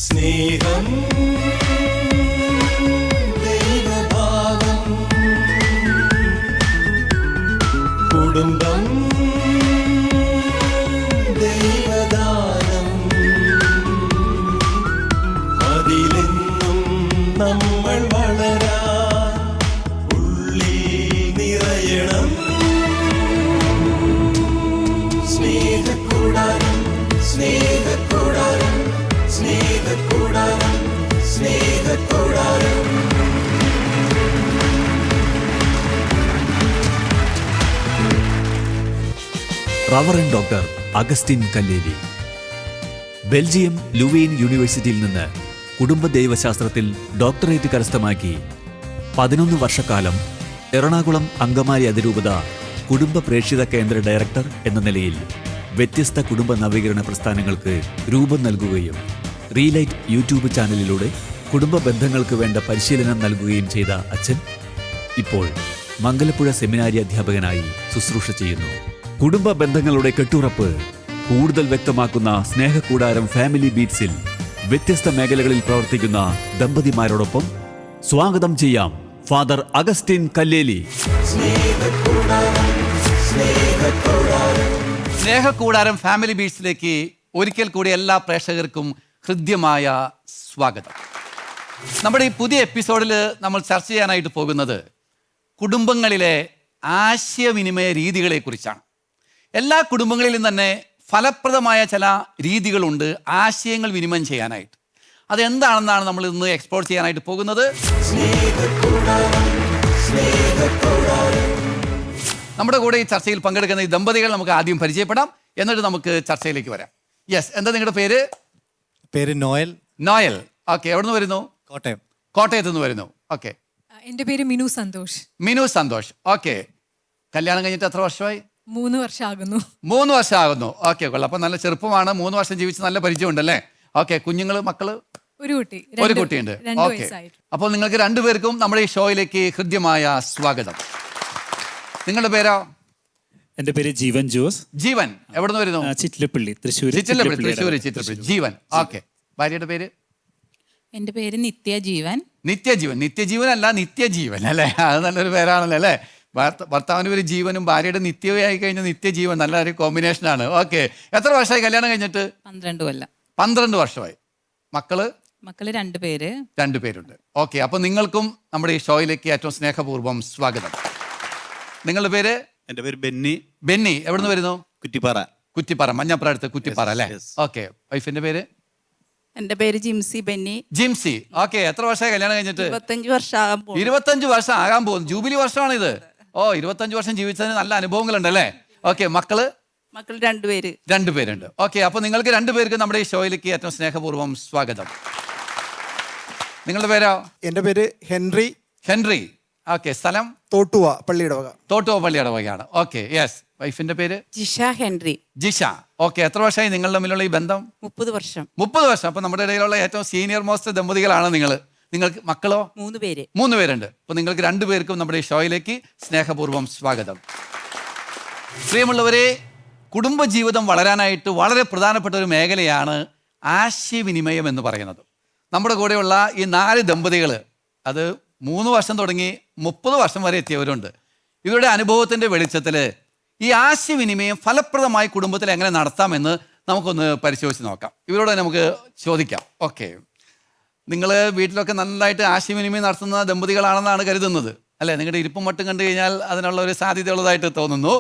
സ്നേഹം ദൈവഭാവം കുടുംബം ദൈവദാനം അതിലെന്നും നമ്മൾ വളരാൻ ഉള്ളിൽ നിറയണം സ്നേഹക്കൂടാരം സ്നേഹക്കൂടാരം സ്നേഹക്കൂടാരം സ്നേഹക്കൂടാരം. Reverend doctor Augustine Kalleli Belgium Louvain യൂണിവേഴ്സിറ്റിയിൽ നിന്ന് കുടുംബ ദൈവശാസ്ത്രത്തിൽ ഡോക്ടറേറ്റ് കരസ്ഥമാക്കി 11 വർഷക്കാലം എറണാകുളം അങ്കമാലി അതിരൂപത കുടുംബ പ്രേക്ഷിത കേന്ദ്ര ഡയറക്ടർ എന്ന നിലയിൽ വ്യത്യസ്ത കുടുംബ നവീകരണ പ്രസ്ഥാനങ്ങൾക്ക് രൂപം നൽകുകയും റീലൈറ്റ് യൂട്യൂബ് ചാനലിലൂടെ കുടുംബ ബന്ധങ്ങൾക്ക് വേണ്ട പരിശീലനം നൽകുകയും ചെയ്ത അച്ഛൻ ഇപ്പോൾ മംഗലപ്പുഴ സെമിനാരി അധ്യാപകനായി ശുശ്രൂഷ ചെയ്യുന്നു. കുടുംബ ബന്ധങ്ങളുടെ കെട്ടുറപ്പ് കൂടുതൽ വ്യക്തമാക്കുന്ന സ്നേഹക്കൂടാരം ഫാമിലി ബീറ്റ്സിൽ വ്യത്യസ്ത മേഖലകളിൽ പ്രവർത്തിക്കുന്ന ദമ്പതിമാരോടൊപ്പം സ്വാഗതം ചെയ്യാം ഫാദർ അഗസ്റ്റിൻ കല്ലേലി. സ്നേഹക്കൂടാരം ഫാമിലി ബീറ്റ്സിലേക്ക് ഒരിക്കൽ കൂടി എല്ലാ പ്രേക്ഷകർക്കും ഹൃദ്യമായ സ്വാഗതം. നമ്മുടെ ഈ പുതിയ എപ്പിസോഡിൽ നമ്മൾ ചർച്ച ചെയ്യാനായിട്ട് പോകുന്നത് കുടുംബങ്ങളിലെ ആശയവിനിമയ രീതികളെക്കുറിച്ചാണ്. എല്ലാ കുടുംബങ്ങളിലും തന്നെ ഫലപ്രദമായ ചില രീതികളുണ്ട് ആശയങ്ങൾ വിനിമയം ചെയ്യാനായിട്ട്. അതെന്താണെന്നാണ് നമ്മൾ ഇന്ന് എക്സ്പ്ലോർ ചെയ്യാനായിട്ട് പോകുന്നത്. നമ്മുടെ കൂടെ ഈ ചർച്ചയിൽ പങ്കെടുക്കുന്ന ഈ ദമ്പതികൾ നമുക്ക് ആദ്യം പരിചയപ്പെടാം, എന്നിട്ട് നമുക്ക് ചർച്ചയിലേക്ക് വരാം. യെസ്, എന്താ നിങ്ങളുടെ പേര്? പേര് നോയൽ. Noel, okay. എവിടെ നിന്ന് വരുന്നു? കോട്ടയം. കോട്ടയത്ത് നിന്ന് വരുന്നു. ഓക്കെ. എൻ്റെ പേര് മിനു സന്തോഷ്. മിനു സന്തോഷ്, ഓക്കെ. കല്യാണം കഴിഞ്ഞിട്ട് എത്ര വർഷമായി? 3 വർഷം ആകുന്നു. 3 വർഷം ആകുന്നു. ഓക്കെ, കൊള്ളാം. അപ്പം നല്ല ചെറുപ്പമാണ്, 3 വർഷം ജീവിച്ച് നല്ല പരിചയമുണ്ടല്ലേ? ഓക്കെ. കുഞ്ഞുങ്ങൾ, മക്കള്? ഒരു കുട്ടി. ഒരു കുട്ടിയുണ്ട്. 2 ഓക്കെ. വയസ്സായിട്ട്. അപ്പോൾ നിങ്ങൾക്ക് രണ്ടുപേർക്കും നമ്മുടെ ഈ ഷോയിലേക്ക് ഹൃദ്യമായ സ്വാഗതം. നിങ്ങളുടെ പേരോ? എൻ്റെ പേര് ജീവൻ ജോസ്. ജീവൻ, എവിടെ നിന്ന് വരുന്നു? ചിറ്റിലപ്പള്ളി, തൃശ്ശൂർ. തൃശ്ശൂർ. ജീവൻ, ഓക്കെ. ഭാര്യയുടെ പേര്? എൻ്റെ പേര് നിത്യജീവൻ. നിത്യജീവൻ. നിത്യജീവനല്ല, നിത്യജീവൻ അല്ലേ? അത് നല്ലൊരു പേരാണല്ലോ അല്ലേ? ഭർത്താവിൻ്റെ പേര് ജീവനും ഭാര്യയുടെ നിത്യമായി കഴിഞ്ഞ നിത്യജീവൻ, നല്ലൊരു കോമ്പിനേഷനാണ്. ഓക്കെ. എത്ര വർഷമായി കല്യാണം കഴിഞ്ഞിട്ട്? 12 കൊല്ലം. 12 വർഷമായി. മക്കള്? മക്കള് 2 പേര്. 2 പേരുണ്ട്. ഓക്കെ. അപ്പോൾ നിങ്ങൾക്കും നമ്മുടെ ഈ ഷോയിലേക്ക് ഏറ്റവും സ്നേഹപൂർവ്വം സ്വാഗതം. നിങ്ങളുടെ പേര്? എൻ്റെ പേര് ബെന്നി. ബെന്നി, എവിടെ നിന്ന് വരുന്നു? കുറ്റിപ്പാറ. കുറ്റിപ്പാറ, മഞ്ഞപ്പുറ അടുത്ത് കുറ്റിപ്പാറ അല്ലേ? ഓക്കെ. വൈഫിന്റെ പേര്? എൻ്റെ പേര് ജിംസി ബെന്നി. ജിംസി, ഓക്കെ. എത്ര വർഷമായി കല്യാണം കഴിഞ്ഞിട്ട്? 25 വർഷം ആകാൻ പോകുന്നു. 25 വർഷം ആകാൻ പോകുന്നു. ജൂബിലി വർഷമാണ് ഇത്. ഓ, 25 വർഷം ജീവിച്ചതിന് നല്ല അനുഭവങ്ങളുണ്ട് അല്ലേ? ഓക്കെ. മക്കള്? മക്കൾ 2 പേര്. 2 പേരുണ്ട്. ഓക്കെ. അപ്പൊ നിങ്ങൾക്ക് 2 പേർക്ക് നമ്മുടെ ഈ ഷോയിലേക്ക് ഏറ്റവും സ്നേഹപൂർവ്വം സ്വാഗതം. നിങ്ങളുടെ പേരോ? എൻ്റെ പേര് ഹെൻറി. Henry, okay. സ്ഥലം? തോട്ടുവ, പള്ളിയുടെ വക. തോട്ടുവ, പള്ളിയുടെ വകയാണ്. ഓക്കെ. യെസ്. വൈഫിന്റെ പേര്? ജിഷ ഹെൻറി. ജിഷ, ഓക്കെ. എത്ര വർഷമായി നിങ്ങൾ തമ്മിലുള്ള ഈ ബന്ധം? 30 വർഷം. 30 വർഷം. അപ്പൊ നമ്മുടെ ഇടയിലുള്ള ഏറ്റവും സീനിയർ മോസ്റ്റ് ദമ്പതികളാണ് നിങ്ങൾ. നിങ്ങൾക്ക് മക്കളോ? 3 പേര്. 3 പേരുണ്ട്. അപ്പൊ നിങ്ങൾക്ക് 2 പേർക്കും നമ്മുടെ ഈ ഷോയിലേക്ക് സ്നേഹപൂർവ്വം സ്വാഗതം. പ്രിയമുള്ളവരെ, കുടുംബജീവിതം വളരാനായിട്ട് വളരെ പ്രധാനപ്പെട്ട ഒരു മേഖലയാണ് ആശയവിനിമയം എന്ന് പറയുന്നത്. നമ്മുടെ കൂടെയുള്ള ഈ 4 ദമ്പതികൾ, അത് 3 വർഷം തുടങ്ങി 30 വർഷം വരെ എത്തിയവരുണ്ട്. ഇവരുടെ അനുഭവത്തിൻ്റെ വെളിച്ചത്തിൽ ഈ ആശയവിനിമയം ഫലപ്രദമായി കുടുംബത്തിൽ എങ്ങനെ നടത്താമെന്ന് നമുക്കൊന്ന് പരിശോധിച്ച് നോക്കാം. ഇവരോട് നമുക്ക് ചോദിക്കാം. ഓക്കെ. നിങ്ങൾ വീട്ടിലൊക്കെ നന്നായിട്ട് ആശയവിനിമയം നടത്തുന്ന ദമ്പതികളാണെന്നാണ് കരുതുന്നത് അല്ലേ? നിങ്ങളുടെ ഇരിപ്പും മട്ടും കണ്ടു കഴിഞ്ഞാൽ അതിനുള്ള ഒരു സാധ്യതയുള്ളതായിട്ട് തോന്നുന്നു.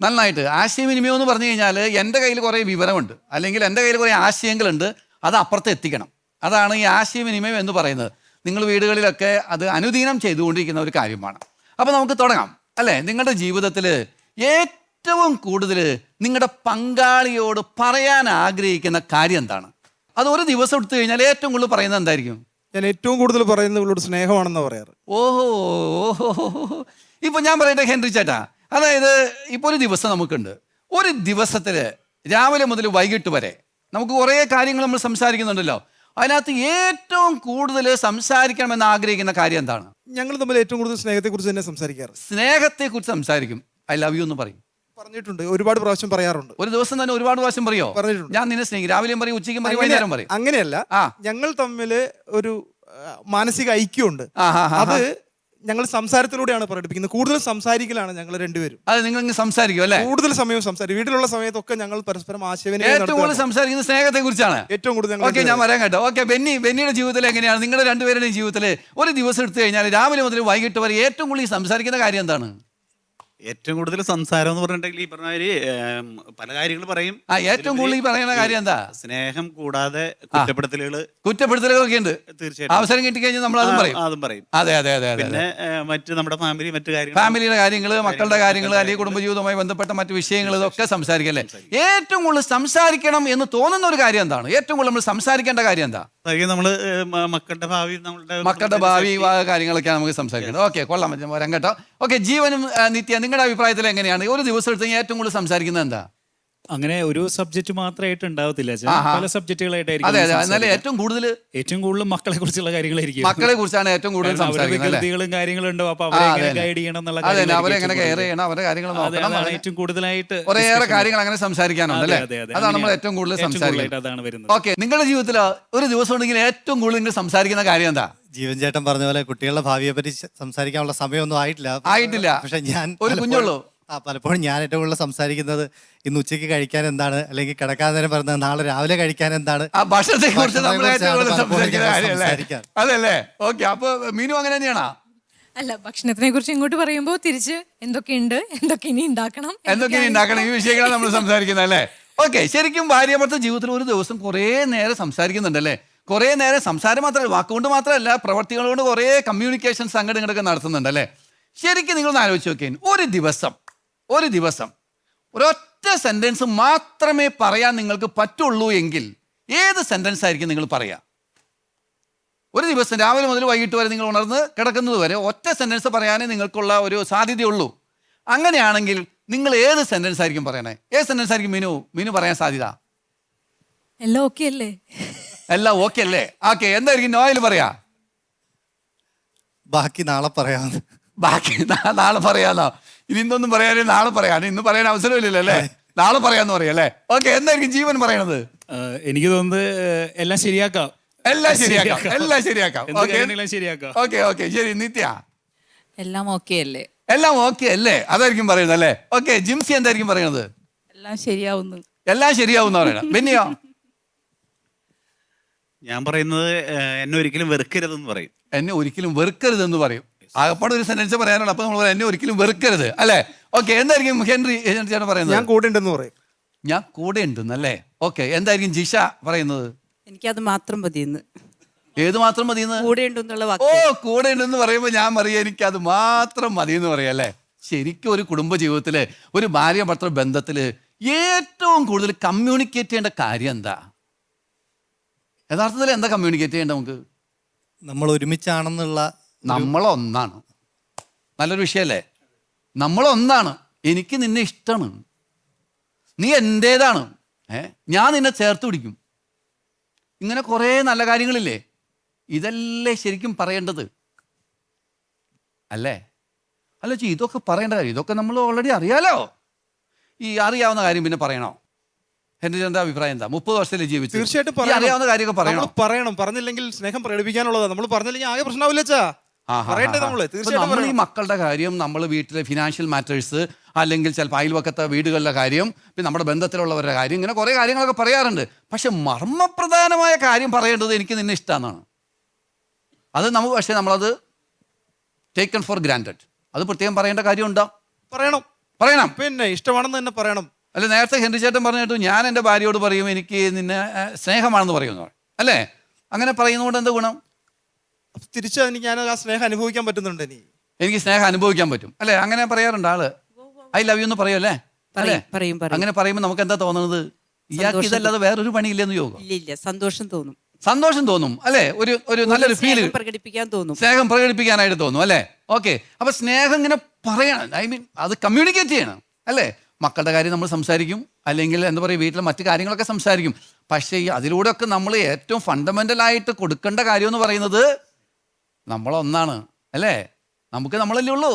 നന്നായിട്ട് ആശയവിനിമയം എന്ന് പറഞ്ഞു കഴിഞ്ഞാൽ എൻ്റെ കയ്യിൽ കുറേ വിവരമുണ്ട്, അല്ലെങ്കിൽ എൻ്റെ കയ്യിൽ കുറേ ആശയങ്ങളുണ്ട്, അത് അപ്പുറത്ത് എത്തിക്കണം. അതാണ് ഈ ആശയവിനിമയം എന്ന് പറയുന്നത്. നിങ്ങൾ വീടുകളിലൊക്കെ അത് അനുദിനം ചെയ്തുകൊണ്ടിരിക്കുന്ന ഒരു കാര്യമാണ്. അപ്പോൾ നമുക്ക് തുടങ്ങാം അല്ലേ? നിങ്ങളുടെ ജീവിതത്തിൽ ഏറ്റവും കൂടുതൽ നിങ്ങളുടെ പങ്കാളിയോട് പറയാൻ ആഗ്രഹിക്കുന്ന കാര്യം എന്താണ്? അത് ഒരു ദിവസം എടുത്തു കഴിഞ്ഞാൽ ഏറ്റവും കൂടുതൽ പറയുന്നത് എന്തായിരിക്കും? ഞാൻ ഏറ്റവും കൂടുതൽ പറയുന്നത് ഇവളോട് സ്നേഹമാണെന്ന് പറയാറ്. ഓഹോ ഓഹോ. ഇപ്പൊ ഞാൻ പറയട്ടെ ഹെൻറി ചേട്ടാ, അതായത് ഇപ്പോൾ ഒരു ദിവസം നമുക്കുണ്ട്. ഒരു ദിവസത്തിൽ രാവിലെ മുതൽ വൈകിട്ട് വരെ നമുക്ക് കുറേ കാര്യങ്ങൾ നമ്മൾ സംസാരിക്കുന്നുണ്ടല്ലോ. അതിനകത്ത് ഏറ്റവും കൂടുതൽ സംസാരിക്കണമെന്ന് ആഗ്രഹിക്കുന്ന കാര്യം എന്താണ്? ഞങ്ങൾ തമ്മിൽ ഏറ്റവും കൂടുതൽ സ്നേഹത്തെക്കുറിച്ച് തന്നെ സംസാരിക്കാറ്. സ്നേഹത്തെക്കുറിച്ച് സംസാരിക്കും. ഐ ലവ് യു എന്ന് പറയും. പറഞ്ഞിട്ടുണ്ട്, ഒരുപാട് പ്രാവശ്യം പറയാറുണ്ട്. ഒരു ദിവസം തന്നെ ഒരുപാട് പ്രാവശ്യം പറയോ? പറഞ്ഞിട്ടുണ്ട്. ഞാൻ നിന്നെ സ്നേഹിക്കും, രാവിലെയും പറയും, ഉച്ചയ്ക്കും പറയും, വൈകുന്നേരം പറയും. അങ്ങനെയല്ല, ആ. ഞങ്ങൾ തമ്മിൽ ഒരു മാനസിക ഐക്യമുണ്ട്. ആ, ആ, ആ, അത് ഞങ്ങൾ സംസാരത്തിലൂടെയാണ് പ്രകടിപ്പിക്കുന്നത്. കൂടുതൽ സംസാരിക്കലാണ് ഞങ്ങൾ രണ്ടുപേരും. അത് നിങ്ങൾ സംസാരിക്കും അല്ലേ? കൂടുതൽ സമയം സംസാരിക്കും. വീട്ടിലുള്ള സമയത്തൊക്കെ ഞങ്ങൾ പരസ്പരം ആശയവിനിമയം ഏറ്റവും കൂടുതൽ നടത്തുകയാണ്. സംസാരിക്കുന്നത് സ്നേഹത്തെ കുറിച്ചാണ്. ഏറ്റവും കൂടുതൽ ഞങ്ങൾ ഓക്കെ, ഞാൻ വരാൻ കേട്ടോ. ഓക്കെ, ബെന്നിയുടെ ജീവിതത്തിൽ എങ്ങനെയാണ്? നിങ്ങളുടെ രണ്ടുപേരുടെയും ജീവിതത്തിൽ ഒരു ദിവസം എടുത്തു കഴിഞ്ഞാൽ രാവിലെ മുതൽ വൈകിട്ട് വരെ ഏറ്റവും കൂടുതൽ സംസാരിക്കുന്ന കാര്യം എന്താണ്? ഏറ്റവും കൂടുതൽ സംസാരം എന്ന് പറഞ്ഞിട്ടുണ്ടെങ്കിൽ ഈ പറഞ്ഞ പല കാര്യങ്ങൾ പറയും. ഏറ്റവും കൂടുതൽ ഈ പറയുന്ന കാര്യം എന്താ? സ്നേഹം കൂടാതെ കുറ്റപ്പെടുത്തലുകളൊക്കെ ഉണ്ട്. തീർച്ചയായിട്ടും അവസരം കിട്ടിക്കഴിഞ്ഞാൽ നമ്മൾ അതും പറയും. അതും പറയും. അതെ അതെ അതെ അതെ. പിന്നെ മറ്റ് നമ്മുടെ മറ്റു കാര്യങ്ങൾ, ഫാമിലിയുടെ കാര്യങ്ങൾ, മക്കളുടെ കാര്യങ്ങൾ, അല്ലെങ്കിൽ കുടുംബജീവിതവുമായി ബന്ധപ്പെട്ട മറ്റു വിഷയങ്ങൾ, ഇതൊക്കെ സംസാരിക്കല്ലേ? ഏറ്റവും കൂടുതൽ സംസാരിക്കണം എന്ന് തോന്നുന്ന ഒരു കാര്യം എന്താണ്? ഏറ്റവും കൂടുതൽ നമ്മൾ സംസാരിക്കേണ്ട കാര്യം എന്താ? നമ്മള് മക്കളുടെ ഭാവി കാര്യങ്ങളൊക്കെയാണ് നമുക്ക് സംസാരിക്കുന്നത്. ഓക്കെ, കൊള്ളാം, വരാം കേട്ടോ. ഓക്കെ, ജീവനും നിത്യ, നിങ്ങളുടെ അഭിപ്രായത്തിൽ എങ്ങനെയാണ്? ഒരു ദിവസം എടുത്ത് ഏറ്റവും കൂടുതൽ സംസാരിക്കുന്നത് എന്താ? അങ്ങനെ ഒരു സബ്ജക്ട് മാത്രമായിട്ട് ഉണ്ടാവത്തില്ല, പല സബ്ജക്റ്റുകളായിട്ടായിരിക്കും. അതെ അതെ. എന്നാലും ഏറ്റവും കൂടുതൽ മക്കളെ കുറിച്ചുള്ള കാര്യങ്ങളായിരിക്കും. മക്കളെ കുറിച്ചാണ് ഏറ്റവും കൂടുതൽ സംസാരിക്കുന്നത്. കാര്യങ്ങളും ഉണ്ടാവും. അപ്പൊ അവരെ ഗൈഡ് ചെയ്യണം എന്നുള്ള, അവരെ എങ്ങനെ കെയർ ചെയ്യണം, അവരുടെ കാര്യങ്ങൾ നോക്കണം. ഏറ്റവും കൂടുതലായിട്ട് കുറേയേറെ കാര്യങ്ങൾ അങ്ങനെ സംസാരിക്കാനുണ്ട് അല്ലേ? അതാണ് നമ്മൾ ഏറ്റവും കൂടുതൽ സംസാരിക്കുന്നത്. അതാണ് വരുന്നത്. ഓക്കെ, നിങ്ങളുടെ ജീവിതത്തിൽ ഒരു ദിവസം ഉണ്ടെങ്കിൽ ഏറ്റവും കൂടുതൽ നിങ്ങൾ സംസാരിക്കുന്ന കാര്യം എന്താ? ജീവൻ ചേട്ടൻ പറഞ്ഞ പോലെ കുട്ടികളുടെ ഭാവിയെ പറ്റി സംസാരിക്കാനുള്ള സമയമൊന്നും ആയിട്ടില്ല. പക്ഷെ ഞാൻ ഒരു കുഞ്ഞുള്ളൂ. പലപ്പോഴും ഞാൻ ഏറ്റവും കൂടുതൽ സംസാരിക്കുന്നത് ഇന്ന് ഉച്ചയ്ക്ക് കഴിക്കാൻ എന്താണ്, അല്ലെങ്കിൽ കിടക്കാൻ നേരം പറഞ്ഞത് നാളെ രാവിലെ കഴിക്കാൻ എന്താണ്, ഭക്ഷണത്തെ കുറിച്ച് നമ്മൾ ഏറ്റവും കൂടുതൽ സംസാരിക്കുന്ന കാര്യമല്ലേ? അതല്ലേ? ഓക്കെ, അപ്പൊ മീനു അങ്ങനെ തന്നെയാണോ? അല്ല, ഭക്ഷണത്തിനെ കുറിച്ച് ഇങ്ങോട്ട് പറയുമ്പോൾ തിരിച്ച് എന്തൊക്കെയുണ്ട്, എന്തൊക്കെ ഇനി ഉണ്ടാക്കണം, ഈ വിഷയങ്ങളാണ് നമ്മൾ സംസാരിക്കുന്നത് അല്ലേ? ഓക്കെ, ശരിക്കും ഭാര്യ ഭർത്തൃ ജീവിതത്തിൽ ഒരു ദിവസം കുറേ നേരം സംസാരിക്കുന്നുണ്ടല്ലേ? കുറേ നേരം സംസാരം മാത്രമല്ല, വാക്കുകൊണ്ട് മാത്രമല്ല, പ്രവർത്തികളോട് കുറേ കമ്മ്യൂണിക്കേഷൻസ് അങ്ങോട്ട് ഇങ്ങോട്ടൊക്കെ നടത്തുന്നുണ്ടല്ലേ? ശരിക്കും നിങ്ങളൊന്ന് ആലോചിച്ച് നോക്കിയാൽ ഒരു ദിവസം ഒരൊറ്റ സെന്റൻസ് മാത്രമേ പറയാൻ നിങ്ങൾക്ക് പറ്റുള്ളൂ എങ്കിൽ ഏത് സെന്റൻസ് ആയിരിക്കും നിങ്ങൾ പറയുക? ഒരു ദിവസം രാവിലെ മുതൽ വൈകിട്ട് വരെ നിങ്ങൾ ഉണർന്ന് കിടക്കുന്നത് വരെ ഒറ്റ സെന്റൻസ് പറയാനേ നിങ്ങൾക്കുള്ള ഒരു സാധ്യതയുള്ളൂ. അങ്ങനെയാണെങ്കിൽ നിങ്ങൾ ഏത് സെന്റൻസ് ആയിരിക്കും പറയണേ? ഏത് സെന്റൻസ് ആയിരിക്കും മീനു പറയാൻ സാധ്യത? എല്ലാം ഓക്കെ അല്ലേ? എല്ലാം ഓക്കെ അല്ലേ? ഓക്കെ, എന്തായിരിക്കും നോയൽ പറയാ? ബാക്കി നാളെ പറയാമെന്ന്. ബാക്കി നാളെ പറയാന്നോ? ഇനി ഇന്നൊന്നും പറയാനേ നാളെ പറയാൻ, ഇന്ന് പറയാൻ അവസരമില്ലല്ലോ അല്ലേ? നാളെ പറയാന്ന് പറയല്ലേ? ഓക്കെ, എന്തായിരിക്കും ജീവൻ പറയണത്? എനിക്ക് തോന്നുന്നത് എല്ലാം ശരിയാക്കാം. എല്ലാം ശരിയാക്കാം. ഓക്കെ, ശരി. നിത്യ, എല്ലാം ഓക്കെ അല്ലേ? എല്ലാം ഓക്കെ അല്ലേ? അതായിരിക്കും പറയുന്നത് അല്ലേ? ഓക്കെ, ജിംസി എന്തായിരിക്കും പറയുന്നത്? എല്ലാം ശരിയാവുന്നു. എല്ലാം ശരിയാവുന്ന പറയണം. ബെന്നിയോ? ഞാൻ പറയുന്നത് എന്നെ ഒരിക്കലും വെറുക്കരുതെന്ന് പറയും. എന്നെ ഒരിക്കലും വെറുക്കരുതെന്ന് പറയും. ആകപ്പാട് ഒരു സെന്റൻസ് പറയാനുള്ള, അപ്പൊ നമ്മൾ എന്നെ ഒരിക്കലും വെറുക്കരുത് അല്ലേ? ഓക്കെ, എന്തായിരിക്കും ഹെൻറി ചേട്ടൻ പറയുന്നത്? ഞാൻ കൂടെ ഉണ്ടെന്ന് പറയും. ഞാൻ കൂടെ ഉണ്ടെന്നല്ലേ? ഓക്കെ, എന്തായിരിക്കും ജിഷ പറയുന്നത്? എനിക്കത് മാത്രം മതിയെന്ന്. ഏത് മാത്രം മതിയെന്ന്? കൂടെ ഉണ്ടെന്നുള്ള ഓ, കൂടെ ഉണ്ടെന്ന് പറയുമ്പോൾ ഞാൻ പറയാം എനിക്കത് മാത്രം മതിയെന്ന് പറയാം അല്ലേ? ശരിക്കും ഒരു കുടുംബ ജീവിതത്തില്, ഒരു ഭാര്യ ഭർത്തൃ ബന്ധത്തില് ഏറ്റവും കൂടുതൽ കമ്മ്യൂണിക്കേറ്റ് ചെയ്യേണ്ട കാര്യം എന്താ? യഥാർത്ഥത്തിൽ എന്താ കമ്മ്യൂണിക്കേറ്റ് ചെയ്യേണ്ട? നമുക്ക് നമ്മൾ ഒരുമിച്ചാണെന്നുള്ള, നമ്മളൊന്നാണ്. നല്ലൊരു വിഷയമല്ലേ? നമ്മളൊന്നാണ്. എനിക്ക് നിന്നെ ഇഷ്ടമാണ്, നീ എൻ്റേതാണ്, ഞാൻ നിന്നെ ചേർത്ത് പിടിക്കും. ഇങ്ങനെ കുറേ നല്ല കാര്യങ്ങളില്ലേ? ഇതല്ലേ ശരിക്കും പറയേണ്ടത് അല്ലേ? അല്ല ഇതൊക്കെ പറയേണ്ട കാര്യം, ഇതൊക്കെ നമ്മൾ ഓൾറെഡി അറിയാലോ. ഈ അറിയാവുന്ന കാര്യം പിന്നെ പറയണോ? എൻ്റെ എന്താ അഭിപ്രായം എന്താ? 30 വർഷത്തിൽ ജീവിച്ചു. തീർച്ചയായിട്ടും അറിയാവുന്ന കാര്യമൊക്കെ പറയണം. പറഞ്ഞില്ലെങ്കിൽ സ്നേഹം പ്രകടിപ്പിക്കാനുള്ളതാ. നമ്മൾ പറഞ്ഞില്ലെങ്കിൽ ആകെ പ്രശ്നമാവില്ല. നമ്മൾ ഈ മക്കളുടെ കാര്യം, നമ്മൾ വീട്ടിലെ ഫിനാൻഷ്യൽ മാറ്റേഴ്സ്, അല്ലെങ്കിൽ ചിലപ്പോൾ അയൽവക്കത്തെ വീടുകളിലെ കാര്യം, പിന്നെ നമ്മുടെ ബന്ധത്തിലുള്ളവരുടെ കാര്യം, ഇങ്ങനെ കുറേ കാര്യങ്ങളൊക്കെ പറയാറുണ്ട്. പക്ഷെ മർമ്മപ്രധാനമായ കാര്യം പറയേണ്ടത് എനിക്ക് നിന്നെ ഇഷ്ടമെന്നാണ്. അത് പക്ഷേ നമ്മളത് ടേക്കൺ ഫോർ ഗ്രാൻഡഡ്. അത് പ്രത്യേകം പറയേണ്ട കാര്യമുണ്ടോ? പറയണം. പിന്നെ ഇഷ്ടമാണെന്ന് തന്നെ പറയണം. അല്ല, നേരത്തെ ഹെൻറി ചേട്ടൻ പറഞ്ഞിട്ട് ഞാൻ എൻ്റെ ഭാര്യയോട് പറയും എനിക്ക് നിന്നെ സ്നേഹമാണെന്ന് പറയുമെന്ന് പറയും അല്ലേ? അങ്ങനെ പറയുന്നതുകൊണ്ട് എന്താ ഗുണം? തിരിച്ച് എനിക്ക് ഞാൻ ആ സ്നേഹം അനുഭവിക്കാൻ പറ്റുന്നുണ്ട്. എനിക്ക് സ്നേഹം അനുഭവിക്കാൻ പറ്റും അല്ലേ? അങ്ങനെ പറയാറുണ്ട് ആള്. ഐ ലവ് യു എന്ന് പറയുമല്ലേ? അല്ലേ? അങ്ങനെ പറയുമ്പോൾ നമുക്ക് എന്താ തോന്നുന്നത്? ഇയാൾക്ക് ഇതല്ലാതെ വേറൊരു പണിയില്ലെന്ന് യോഗം. സന്തോഷം തോന്നും അല്ലേ? ഒരു നല്ലൊരു ഫീല് പ്രകടിപ്പിക്കാൻ തോന്നും, സ്നേഹം പ്രകടിപ്പിക്കാനായിട്ട് തോന്നും അല്ലേ? ഓക്കെ, അപ്പൊ സ്നേഹം ഇങ്ങനെ പറയണം, ഐ മീൻ അത് കമ്മ്യൂണിക്കേറ്റ് ചെയ്യണം അല്ലേ? മക്കളുടെ കാര്യം നമ്മൾ സംസാരിക്കും, അല്ലെങ്കിൽ എന്താ പറയുക, വീട്ടിലെ മറ്റു കാര്യങ്ങളൊക്കെ സംസാരിക്കും. പക്ഷേ അതിലൂടെയൊക്കെ നമ്മൾ ഏറ്റവും ഫണ്ടമെൻ്റലായിട്ട് കൊടുക്കേണ്ട കാര്യം എന്ന് പറയുന്നത് നമ്മളൊന്നാണ് അല്ലേ? നമുക്ക് നമ്മളല്ലേ ഉള്ളൂ,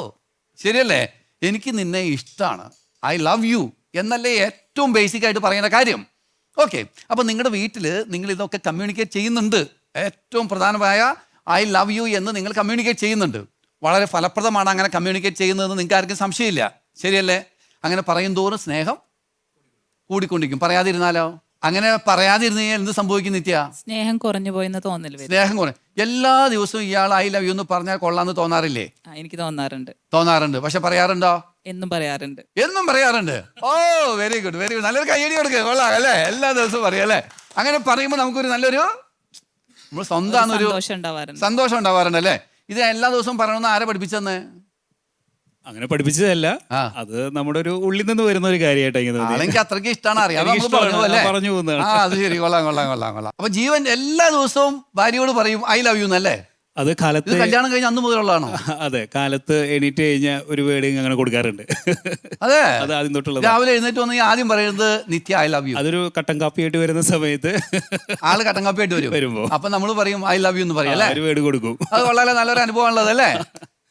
ശരിയല്ലേ? എനിക്ക് നിന്നെ ഇഷ്ടമാണ്, ഐ ലവ് യു എന്നല്ലേ ഏറ്റവും ബേസിക് ആയിട്ട് പറയുന്ന കാര്യം. ഓക്കെ, അപ്പോൾ നിങ്ങളുടെ വീട്ടിൽ നിങ്ങൾ ഇതൊക്കെ കമ്മ്യൂണിക്കേറ്റ് ചെയ്യുന്നുണ്ട്. ഏറ്റവും പ്രധാനമായ ഐ ലവ് യു എന്ന് നിങ്ങൾ കമ്മ്യൂണിക്കേറ്റ് ചെയ്യുന്നുണ്ട്. വളരെ ഫലപ്രദമാണ് അങ്ങനെ കമ്മ്യൂണിക്കേറ്റ് ചെയ്യുന്നതെന്ന് നിങ്ങൾക്ക് ആർക്കും സംശയമില്ല, ശരിയല്ലേ? അങ്ങനെ പറയും തോറും സ്നേഹം കൂടിക്കൊണ്ടിരിക്കും. പറയാതിരുന്നാലോ? അങ്ങനെ പറയാതിരുന്ന് കഴിഞ്ഞാൽ എന്ത് സംഭവിക്കും നിത്യ? സ്നേഹം കുറഞ്ഞു പോയെന്ന് തോന്നൽ വരും. സ്നേഹം കുറയും. എല്ലാ ദിവസവും ഇയാൾ ഐ ലവ് യു എന്ന് പറഞ്ഞാൽ കൊള്ളാന്ന് തോന്നാറില്ലേ? എനിക്ക് തോന്നാറുണ്ട്. തോന്നാറുണ്ട്. പക്ഷെ പറയാറുണ്ടോ? എന്നും പറയാറുണ്ട്. എന്നും പറയാറുണ്ട്. ഓ വെരി ഗുഡ്, വെരി ഗുഡ്. നല്ലൊരു കയ്യടി കൊടുക്കുക. കൊള്ളാം അല്ലേ? എല്ലാ ദിവസവും പറയും അല്ലേ? അങ്ങനെ പറയുമ്പോൾ നമുക്കൊരു നല്ലൊരു നമ്മൾ സ്വന്തം ഒരു സന്തോഷം ഉണ്ടാവാറുണ്ട് അല്ലേ? ഇത് എല്ലാ ദിവസവും പറയണമെന്ന് ആരെ പഠിപ്പിച്ചെന്ന്? അങ്ങനെ പഠിപ്പിച്ചതല്ല, അത് നമ്മുടെ ഒരു ഉള്ളിൽ നിന്ന് വരുന്ന ഒരു കാര്യമായിട്ട് എനിക്ക് അത്രയ്ക്ക് ഇഷ്ടമാണ്, അറിയാം. പറഞ്ഞു പോകുന്നതാണ്. ആ അത് ശരി, കൊള്ളാം കൊള്ളാം കൊള്ളാം കൊള്ളാം. അപ്പൊ ജീവൻ എല്ലാ ദിവസവും ഭാര്യയോട് പറയും ഐ ലവ് യു എന്നല്ലേ? അത് കാലത്ത് കല്യാണം കഴിഞ്ഞ അന്ന് മുതലുള്ളതാണോ? അതെ, കാലത്ത് എണീറ്റ് കഴിഞ്ഞാൽ ഒരു വേർഡിങ് അങ്ങനെ കൊടുക്കാറുണ്ട്. അതെ, അത് ആദ്യം തൊട്ടുള്ളത്. രാവിലെ എഴുന്നേറ്റ് വന്ന് ആദ്യം പറയുന്നത് നിത്യ ഐ ലവ് യു. അതൊരു കട്ടൻ കാപ്പി ആയിട്ട് വരുന്ന സമയത്ത് ആള് കട്ടൻ കാപ്പി ആയിട്ട് വരുമ്പോ അപ്പൊ നമ്മൾ പറയും ഐ ലവ് യു എന്ന് പറയും അല്ലേ? ഒരു വേർഡ് കൊടുക്കും. അത് വളരെ നല്ലൊരു അനുഭവം ഉള്ളത് അല്ലേ?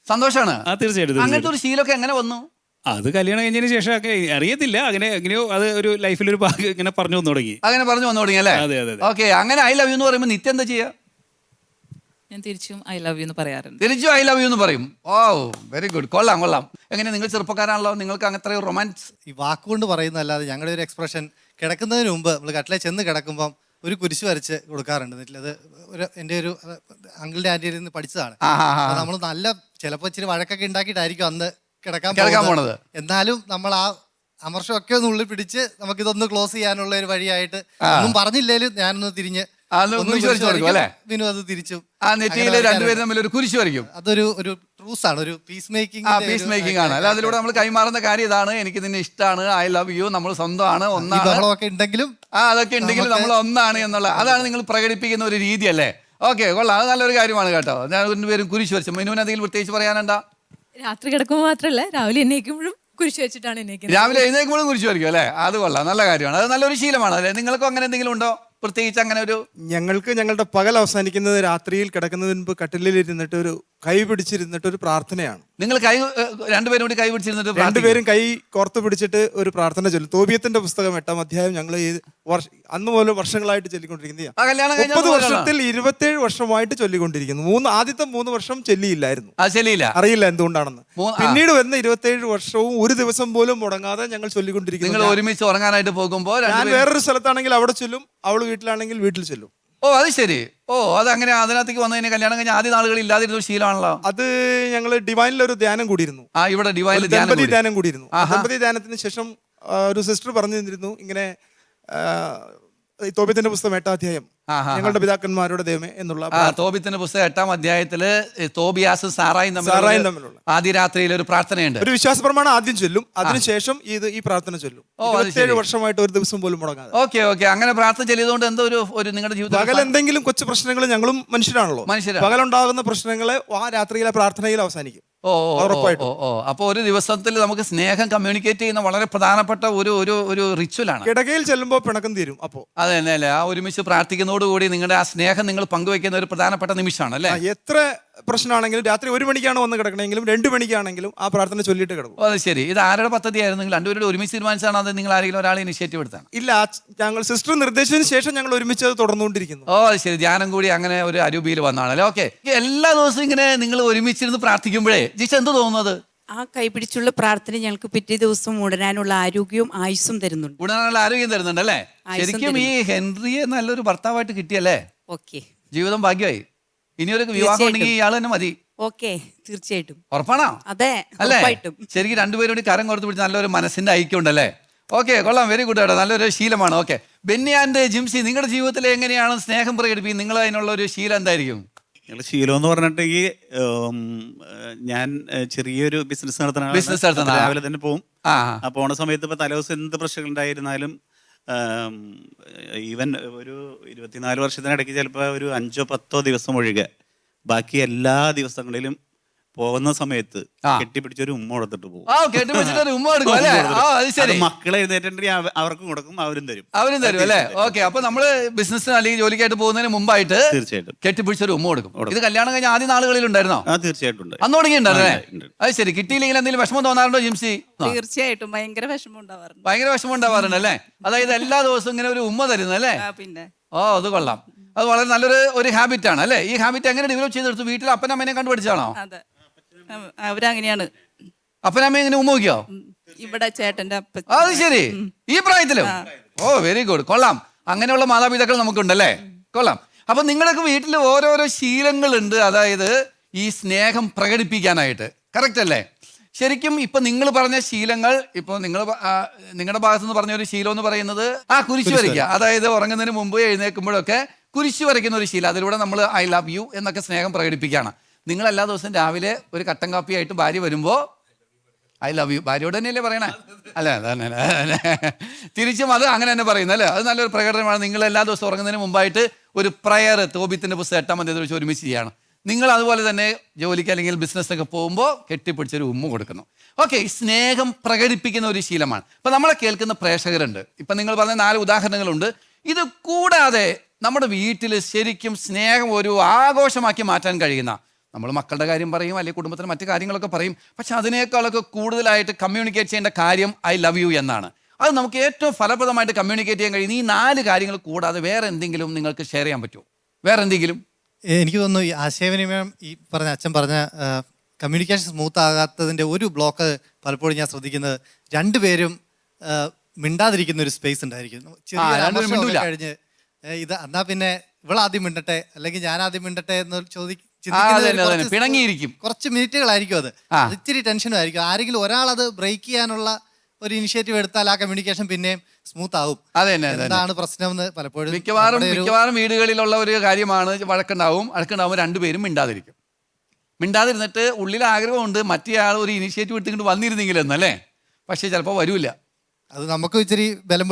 സന്തോഷമാണ്. തീർച്ചയായിട്ടും. അങ്ങനത്തെ ഒരു ശീലമൊക്കെ എങ്ങനെ വന്നു? അത് കല്യാണം കഴിഞ്ഞതിന് ശേഷം ഒക്കെ അറിയത്തില്ല, അങ്ങനെ എങ്ങനെയോ അത് ഒരു ലൈഫിലൊരു ഭാഗം ഇങ്ങനെ പറഞ്ഞു വന്നു തുടങ്ങി. അങ്ങനെ പറഞ്ഞു വന്നു തുടങ്ങി അല്ലേ? അതെ അതെ. ഓക്കെ, അങ്ങനെ ഐ ലവ് യു എന്ന് പറയുമ്പോൾ നിത്യ എന്താ ചെയ്യാ? ഞാൻ തിരിച്ചും ഐ ലവ് യു എന്ന് പറയാറുണ്ട്. തിരിച്ചും ഐ ലവ് യു എന്ന് പറയും. ഓ വെരി ഗുഡ്, കൊള്ളാം കൊള്ളാം. എങ്ങനെ നിങ്ങൾ ചെറുപ്പക്കാരാണല്ലോ, നിങ്ങൾക്ക് അങ്ങനത്തെ റൊമാൻസ് ഈ വാക്കുകൊണ്ട് പറയുന്നതല്ലാതെ ഞങ്ങളുടെ ഒരു എക്സ്പ്രഷൻ കിടക്കുന്നതിന് മുമ്പ് നമ്മൾ കട്ടിലെ ചെന്ന് കിടക്കുമ്പം ഒരു കുരിശ് വരച്ച് കൊടുക്കാറുണ്ട്. എന്നിട്ട് അത് എൻ്റെ ഒരു അങ്കിളിൻ്റെ ആൻറ്റിയിൽ നിന്ന് പഠിച്ചതാണ്. നമ്മൾ നല്ല ചിലപ്പോൾ ഇച്ചിരി വഴക്കൊക്കെ ഉണ്ടാക്കിയിട്ടായിരിക്കും അന്ന് കിടക്കാൻ പോണത്. എന്നാലും നമ്മൾ ആ അമർഷമൊക്കെ ഒന്ന് ഉള്ളിൽ പിടിച്ച് നമുക്കിതൊന്ന് ക്ലോസ് ചെയ്യാനുള്ള ഒരു വഴിയായിട്ട് ഒന്നും പറഞ്ഞില്ലേലും ഞാനൊന്ന് തിരിഞ്ഞ് വിനു അത് തിരിച്ചും രണ്ടുപേരും തമ്മിൽ ഒരു കുരിശ് വരയ്ക്കും. അതൊരു ഒരു ട്രൂസാണ്, ഒരു പീസ് മേക്കിംഗ് ആണ്. അല്ല, അതിലൂടെ നമ്മൾ കൈമാറുന്ന കാര്യം ഇതാണ്, എനിക്ക് നിന്നെ ഇഷ്ടമാണ്, ഐ ലവ് യു, നമ്മൾ സ്വന്തമാണ്, ഒന്നാണ്. ബഹളമൊക്കെ ഉണ്ടെങ്കിലും അതൊക്കെ ഉണ്ടെങ്കിലും നമ്മൾ ഒന്നാണ് എന്നുള്ള അതാണ് നിങ്ങൾ പ്രകടിപ്പിക്കുന്ന ഒരു രീതി അല്ലേ? ഓക്കെ, കൊള്ളാം. അത് നല്ലൊരു കാര്യമാണ് കേട്ടോ. ഞാൻ രണ്ടുപേരും കുരിശ് വരച്ചു. മിനുവിന് എന്തെങ്കിലും പ്രത്യേകിച്ച് പറയാനുണ്ടാ? രാത്രി കിടക്കുമ്പോൾ മാത്രമല്ല, രാവിലെ എണ്ണീക്കുമ്പോഴും കുരിശ് വെച്ചിട്ടാണ് എണ്ണീക്കുന്നത്. രാവിലെ എഴുന്നേൽക്കുമ്പോഴും കുരിശ് വരയ്ക്കും അല്ലേ? അത് കൊള്ളാം, നല്ല കാര്യമാണ്. അത് നല്ലൊരു ശീലമാണ് അല്ലേ? നിങ്ങൾക്കും അങ്ങനെ എന്തെങ്കിലും ഉണ്ടോ പ്രത്യേകിച്ച്? അങ്ങനെ ഒരു ഞങ്ങൾക്ക് ഞങ്ങളുടെ പകൽ അവസാനിക്കുന്നത് രാത്രിയിൽ കിടക്കുന്നതിന് മുമ്പ് കട്ടിലിൽ ഇരുന്നിട്ട് ഒരു കൈ പിടിച്ചിരുന്നിട്ട് ഒരു പ്രാർത്ഥനയാണ്. നിങ്ങൾ രണ്ടുപേരും കൂടി കൈ പിടിച്ചിരുന്നിട്ട് രണ്ടുപേരും കൈ കോർത്ത് പിടിച്ചിട്ട് ഒരു പ്രാർത്ഥന ചൊല്ലും. തോബിയത്തിന്റെ പുസ്തകം 8-ാം അധ്യായം ഞങ്ങൾ അന്ന് മുതൽ വർഷങ്ങളായിട്ട് ചൊല്ലിക്കൊണ്ടിരിക്കുന്ന 30 വർഷത്തിൽ 27 വർഷമായിട്ട് ചൊല്ലിക്കൊണ്ടിരിക്കുന്നു. ആദ്യത്തെ 3 വർഷം ചൊല്ലിയില്ലായിരുന്നു, അറിയില്ല എന്തുകൊണ്ടാണെന്ന്. പിന്നീട് വരുന്ന 27 വർഷവും ഒരു ദിവസം പോലും മുടങ്ങാതെ ഞങ്ങൾ ചൊല്ലിക്കൊണ്ടിരിക്കുന്നു. നിങ്ങൾ ഒരുമിച്ച് ഉറങ്ങാനായിട്ട് പോകുമ്പോൾ ഞാൻ വേറൊരു സ്ഥലത്താണെങ്കിൽ അവിടെ ചൊല്ലും, അവള് വീട്ടിലാണെങ്കിൽ വീട്ടിൽ ചൊല്ലും. ഓ അത് ശരി. ഓ അത് അങ്ങനെ അതിനകത്തേക്ക് വന്നു കഴിഞ്ഞാൽ കല്യാണം കഴിഞ്ഞാൽ ആദ്യ നാളുകളിൽ ഇല്ലാതിരുന്ന ഒരു ശീലമാണല്ലോ. അത് ഞങ്ങള് ഡിവൈനിലൊരു ധ്യാനം കൂടിയിരുന്നു. ഇവിടെ ഡിവൈനിൽ ദമ്പതി ധ്യാനം കൂടിയിരുന്നു. ദമ്പതി ധ്യാനത്തിന് ശേഷം ഒരു സിസ്റ്റർ പറഞ്ഞു തന്നിരുന്നു, ഇങ്ങനെ തോബിയത്തിന്റെ പുസ്തകം 8-ാം അധ്യായം ഞങ്ങളുടെ പിതാക്കന്മാരുടെ ദൈവമേ എന്നുള്ള തോബിയത്തിന്റെ പുസ്തകം 8-ാം അധ്യായത്തില് തോബിയാസും സാറായും തമ്മിലുള്ള ആദ്യ രാത്രിയിൽ ഒരു പ്രാർത്ഥനയുണ്ട്. ഒരു വിശ്വാസ പ്രമാണം ആദ്യം ചൊല്ലും, അതിനുശേഷം ഈ പ്രാർത്ഥന ചൊല്ലും. 27 വർഷമായിട്ട് ഒരു ദിവസം പോലും മുടങ്ങാതെ. Okay okay. അങ്ങനെ പ്രാർത്ഥന ചൊല്ലിയതുകൊണ്ട് എന്തോ ഒരു നിങ്ങളുടെ ജീവിതത്തിൽ പകൽ എന്തെങ്കിലും കൊച്ചു പ്രശ്നങ്ങൾ, ഞങ്ങളും മനുഷ്യരാണല്ലോ, പകലുണ്ടാകുന്ന പ്രശ്നങ്ങളെ ആ രാത്രിയിലെ പ്രാർത്ഥനയിൽ അവസാനിക്കും. അപ്പൊ ഒരു ദിവസത്തിൽ നമുക്ക് സ്നേഹം കമ്മ്യൂണിക്കേറ്റ് ചെയ്യുന്ന വളരെ പ്രധാനപ്പെട്ട ഒരു റിച്വലാണ്. കിടക്കയിൽ ചെല്ലുമ്പോൾ പിണക്കം തീരും. അപ്പോ അത് തന്നെ അല്ലേ? ആ ഒരുമിച്ച് പ്രാർത്ഥിക്കുന്നതോടുകൂടി നിങ്ങളുടെ ആ സ്നേഹം നിങ്ങൾ പങ്കുവെക്കുന്ന ഒരു പ്രധാനപ്പെട്ട നിമിഷമാണ് അല്ലേ? എത്ര പ്രശ്നമാണെങ്കിലും രാത്രി 1 മണിക്കാണ് വന്ന് കിടക്കണമെങ്കിലും 2 മണിക്കാണെങ്കിലും ആ പ്രാർത്ഥന ചൊല്ലിട്ട് കിടക്കും. അത് ശരി. ഇത് ആരുടെ പദ്ധതിയായിരുന്നു? നിങ്ങൾ രണ്ടുപേരും ഒരുമിച്ച് തീരുമാനിച്ചാണ്? അത് നിങ്ങൾ ആരെങ്കിലും ഒരാളെ ഇനിഷ്യേറ്റീവ് എടുത്താണ്? ഇല്ല, ഞങ്ങൾ സിസ്റ്റർ നിർദ്ദേശിച്ചതിന് ശേഷം ഞങ്ങൾ ഒരുമിച്ച് അത് തുടർന്നുകൊണ്ടിരിക്കുന്നു. ഓ അത് ശരി. ധ്യാനം കൂടി അങ്ങനെ ഒരു അരൂപിയിൽ വന്നാണല്ലേ? ഓക്കെ. എല്ലാ ദിവസവും ഇങ്ങനെ നിങ്ങൾ ഒരുമിച്ചിരുന്ന് പ്രാർത്ഥിക്കുമ്പോഴേ ജിഷ എന്ത് തോന്നുന്നത്? ആ കൈപിടിച്ചുള്ള പ്രാർത്ഥന ഞങ്ങൾക്ക് പിറ്റേ ദിവസം ഉടനാനുള്ള ആരോഗ്യവും ആയുസ്സും തരുന്നുണ്ട്. ഉടനാനുള്ള ആരോഗ്യം തരുന്നുണ്ട് അല്ലേ? ശരിക്കും ഈ ഹെൻറിയെ നല്ലൊരു ഭർത്താവായിട്ട് കിട്ടിയല്ലേ? ഓക്കെ, ജീവിതം ഭാഗ്യമായി. ഇനിയൊരു വിവാഹം ഉണ്ടെങ്കിൽ ഇയാൾ തന്നെ മതി. ഓക്കെ, തീർച്ചയായിട്ടും. ഉറപ്പാണോ? അതെ അല്ലേ? ശരിക്കും രണ്ടുപേരും കൂടി കരം കൊടുത്ത് പിടിച്ച് നല്ലൊരു മനസ്സിന്റെ ഐക്യം ഉണ്ടല്ലേ? ഓക്കെ, കൊള്ളാം. വെരി ഗുഡ് കേട്ടോ. നല്ലൊരു ശീലമാണ്. ഓക്കെ, ബെന്നി ആൻഡ് ജിംസി, നിങ്ങളുടെ ജീവിതത്തിൽ എങ്ങനെയാണ് സ്നേഹം പ്രകടിപ്പിക്കും? നിങ്ങൾ അതിനുള്ള ഒരു ശീലം എന്തായിരിക്കും? ഞങ്ങളുടെ ശീലം എന്ന് പറഞ്ഞിട്ടുണ്ടെങ്കിൽ ഞാൻ ചെറിയൊരു ബിസിനസ് നടത്തണം. രാവിലെ തന്നെ പോകും. ആ പോണ സമയത്ത് ഇപ്പൊ തലേദിവസം എന്ത് പ്രശ്നങ്ങൾ ഉണ്ടായിരുന്നാലും ഈവൻ ഒരു 24 വർഷത്തിനിടയ്ക്ക് ചിലപ്പോൾ ഒരു 5-10 ദിവസം ഒഴികെ ബാക്കി എല്ലാ ദിവസങ്ങളിലും പോകുന്ന സമയത്ത് ആ. കെട്ടിപ്പിടിച്ചൊരു ഉമ്മ കൊടുത്തിട്ട് പോകും. ആ കെട്ടിപ്പിടിച്ചിട്ട് ഒരു ഉമ്മ എടുക്കും അല്ലേ? ആ അത് ശരി. മക്കളെ എഴുന്നേറ്റുണ്ടെങ്കിൽ അവർക്കും കൊടുക്കും, അവരും തരും. അവരും തരും അല്ലേ? ഓക്കെ. അപ്പൊ നമ്മള് ബിസിനസ്സിന് അല്ലെങ്കിൽ ജോലിക്കായിട്ട് പോകുന്നതിന് മുമ്പായിട്ട് തീർച്ചയായിട്ടും കെട്ടിപ്പിടിച്ചൊരു ഉമ്മ കൊടുക്കും. ഇത് കല്യാണം കഴിഞ്ഞ ആദ്യ നാളുകളിൽ ഉണ്ടായിരുന്നോ? തീർച്ചയായിട്ടും ഉണ്ട്. അന്ന് തുടങ്ങിയിട്ടുണ്ടല്ലേ? ഉണ്ട്. അത് ശരി. കിട്ടിയില്ലെങ്കിൽ എന്തെങ്കിലും വിഷമം തോന്നാറുണ്ടോ ജിംസി? തീർച്ചയായിട്ടും ഭയങ്കര വിഷമം ഉണ്ടാവാറുണ്ട്. ഭയങ്കര വിഷമം ഉണ്ടാവാറുണ്ട് അല്ലേ? അതായത് എല്ലാ ദിവസവും ഇങ്ങനെ ഒരു ഉമ്മ തരുന്നല്ലേ? പിന്നെ ഓ അത് കൊള്ളാം. അത് വളരെ നല്ലൊരു ഹാബിറ്റ് ആണ് അല്ലേ? ഈ ഹാബിറ്റ് എങ്ങനെ ഡെവലപ്പ് ചെയ്തെടുത്തു? വീട്ടിൽ അപ്പനമ്മേനെ കണ്ടുപിടിച്ചാണോ? അതെ, അവരങ്ങനെയാണ്. അപ്പനമ്മ ഇങ്ങനെ ഉമ്മ നോക്കിയോ? ഇവിടെ ചേട്ടന്റെ അപ്പ. അത് ശരി. ഈ പ്രായത്തിലും? ഓ വെരി ഗുഡ്. കൊള്ളാം. അങ്ങനെയുള്ള മാതാപിതാക്കൾ നമുക്കുണ്ടല്ലേ? കൊള്ളാം. അപ്പൊ നിങ്ങളൊക്കെ വീട്ടിൽ ഓരോരോ ശീലങ്ങളുണ്ട്, അതായത് ഈ സ്നേഹം പ്രകടിപ്പിക്കാനായിട്ട്. കറക്റ്റ് അല്ലേ? ശരിക്കും ഇപ്പൊ നിങ്ങൾ പറഞ്ഞ ശീലങ്ങൾ, ഇപ്പൊ നിങ്ങളുടെ ഭാഗത്തുനിന്ന് പറഞ്ഞ ഒരു ശീലം എന്ന് പറയുന്നത് കുരിശ് വരയ്ക്കുക. അതായത് ഉറങ്ങുന്നതിന് മുമ്പ് എഴുന്നേൽക്കുമ്പോഴൊക്കെ കുരിശ് വരയ്ക്കുന്ന ഒരു ശീലം. അതിലൂടെ നമ്മൾ ഐ ലവ് യു എന്നൊക്കെ സ്നേഹം പ്രകടിപ്പിക്കുകയാണ്. നിങ്ങൾ എല്ലാ ദിവസവും രാവിലെ ഒരു കട്ടൻ കാപ്പിയായിട്ട് ഭാര്യ വരുമ്പോൾ ഐ ലവ് യു ഭാര്യയോട് തന്നെയല്ലേ പറയണേ? അല്ലേ? അതന്നെ. തിരിച്ചും അത് അങ്ങനെ തന്നെ പറയുന്നത് അല്ലേ? അത് നല്ലൊരു പ്രകടനമാണ്. നിങ്ങൾ എല്ലാ ദിവസവും ഉറങ്ങുന്നതിന് മുമ്പായിട്ട് ഒരു പ്രയർ, തോബിത്തിന്റെ പുസ്തകം 8-ാം അധ്യായത്തിൽ വെച്ച് ഒരുമിച്ച് ചെയ്യാണ്. നിങ്ങൾ അതുപോലെ തന്നെ ജോലിക്ക് അല്ലെങ്കിൽ ബിസിനസ്സൊക്കെ പോകുമ്പോൾ കെട്ടിപ്പിടിച്ചൊരു ഉമ്മ കൊടുക്കുന്നു. ഓക്കെ. സ്നേഹം പ്രകടിപ്പിക്കുന്ന ഒരു ശീലമാണ്. ഇപ്പം നമ്മളെ കേൾക്കുന്ന പ്രേക്ഷകരുണ്ട്. ഇപ്പം നിങ്ങൾ പറഞ്ഞ 4 ഉദാഹരണങ്ങളുണ്ട്. ഇത് കൂടാതെ നമ്മുടെ വീട്ടിൽ ശരിക്കും സ്നേഹം ഒരു ആഘോഷമാക്കി മാറ്റാൻ കഴിയുന്ന, നമ്മൾ മക്കളുടെ കാര്യം പറയും, അല്ലെങ്കിൽ കുടുംബത്തിലെ മറ്റു കാര്യങ്ങളൊക്കെ പറയും, പക്ഷെ അതിനേക്കാളൊക്കെ കൂടുതലായിട്ട് കമ്മ്യൂണിക്കേറ്റ് ചെയ്യേണ്ട കാര്യം ഐ ലവ് യു എന്നാണ്. അത് നമുക്ക് ഏറ്റവും ഫലപ്രദമായിട്ട് കമ്മ്യൂണിക്കേറ്റ് ചെയ്യാൻ കഴിയുന്ന ഈ 4 കാര്യങ്ങൾ കൂടാതെ വേറെ എന്തെങ്കിലും നിങ്ങൾക്ക് ഷെയർ ചെയ്യാൻ പറ്റുമോ? വേറെ എന്തെങ്കിലും? എനിക്ക് തോന്നുന്നു ഈ ആശയവിനിമയം, ഈ അച്ഛൻ പറഞ്ഞ കമ്മ്യൂണിക്കേഷൻ സ്മൂത്ത് ആകാത്തതിൻ്റെ ഒരു ബ്ലോക്ക് പലപ്പോഴും ഞാൻ ശ്രദ്ധിക്കുന്നത്, രണ്ടുപേരും മിണ്ടാതിരിക്കുന്ന ഒരു സ്പേസ് ഉണ്ടായിരിക്കും. ചെറിയ കഴിഞ്ഞ് ഇത് എന്നാ പിന്നെ ഇവളാദ്യം മിണ്ടട്ടെ അല്ലെങ്കിൽ ഞാൻ ആദ്യം മിണ്ടട്ടെ എന്ന് പിണങ്ങിയിരിക്കും. കുറച്ച് മിനിറ്റുകളായിരിക്കും അത്. ഇച്ചിരി ടെൻഷനും ആയിരിക്കും. ആരെങ്കിലും ഒരാൾ അത് ബ്രേക്ക് ചെയ്യാനുള്ള ഒരു ഇനിഷ്യേറ്റീവ് എടുത്താൽ ആ കമ്മ്യൂണിക്കേഷൻ പിന്നെയും സ്മൂത്ത് ആവും. എന്താണ് പ്രശ്നം എന്ന് പലപ്പോഴും മിക്കവാറും വീടുകളിലുള്ള ഒരു കാര്യമാണ്. വഴക്കുണ്ടാവും, രണ്ടുപേരും മിണ്ടാതിരുന്നിട്ട് ഉള്ളിൽ ആഗ്രഹമുണ്ട് മറ്റേ ആൾ ഒരു ഇനിഷ്യേറ്റീവ് എടുത്തുകൊണ്ട് വന്നിരുന്നെങ്കിൽ എന്നല്ലേ? പക്ഷെ ചിലപ്പോൾ വരൂല. അത് നമുക്ക് ഇച്ചിരി ബലം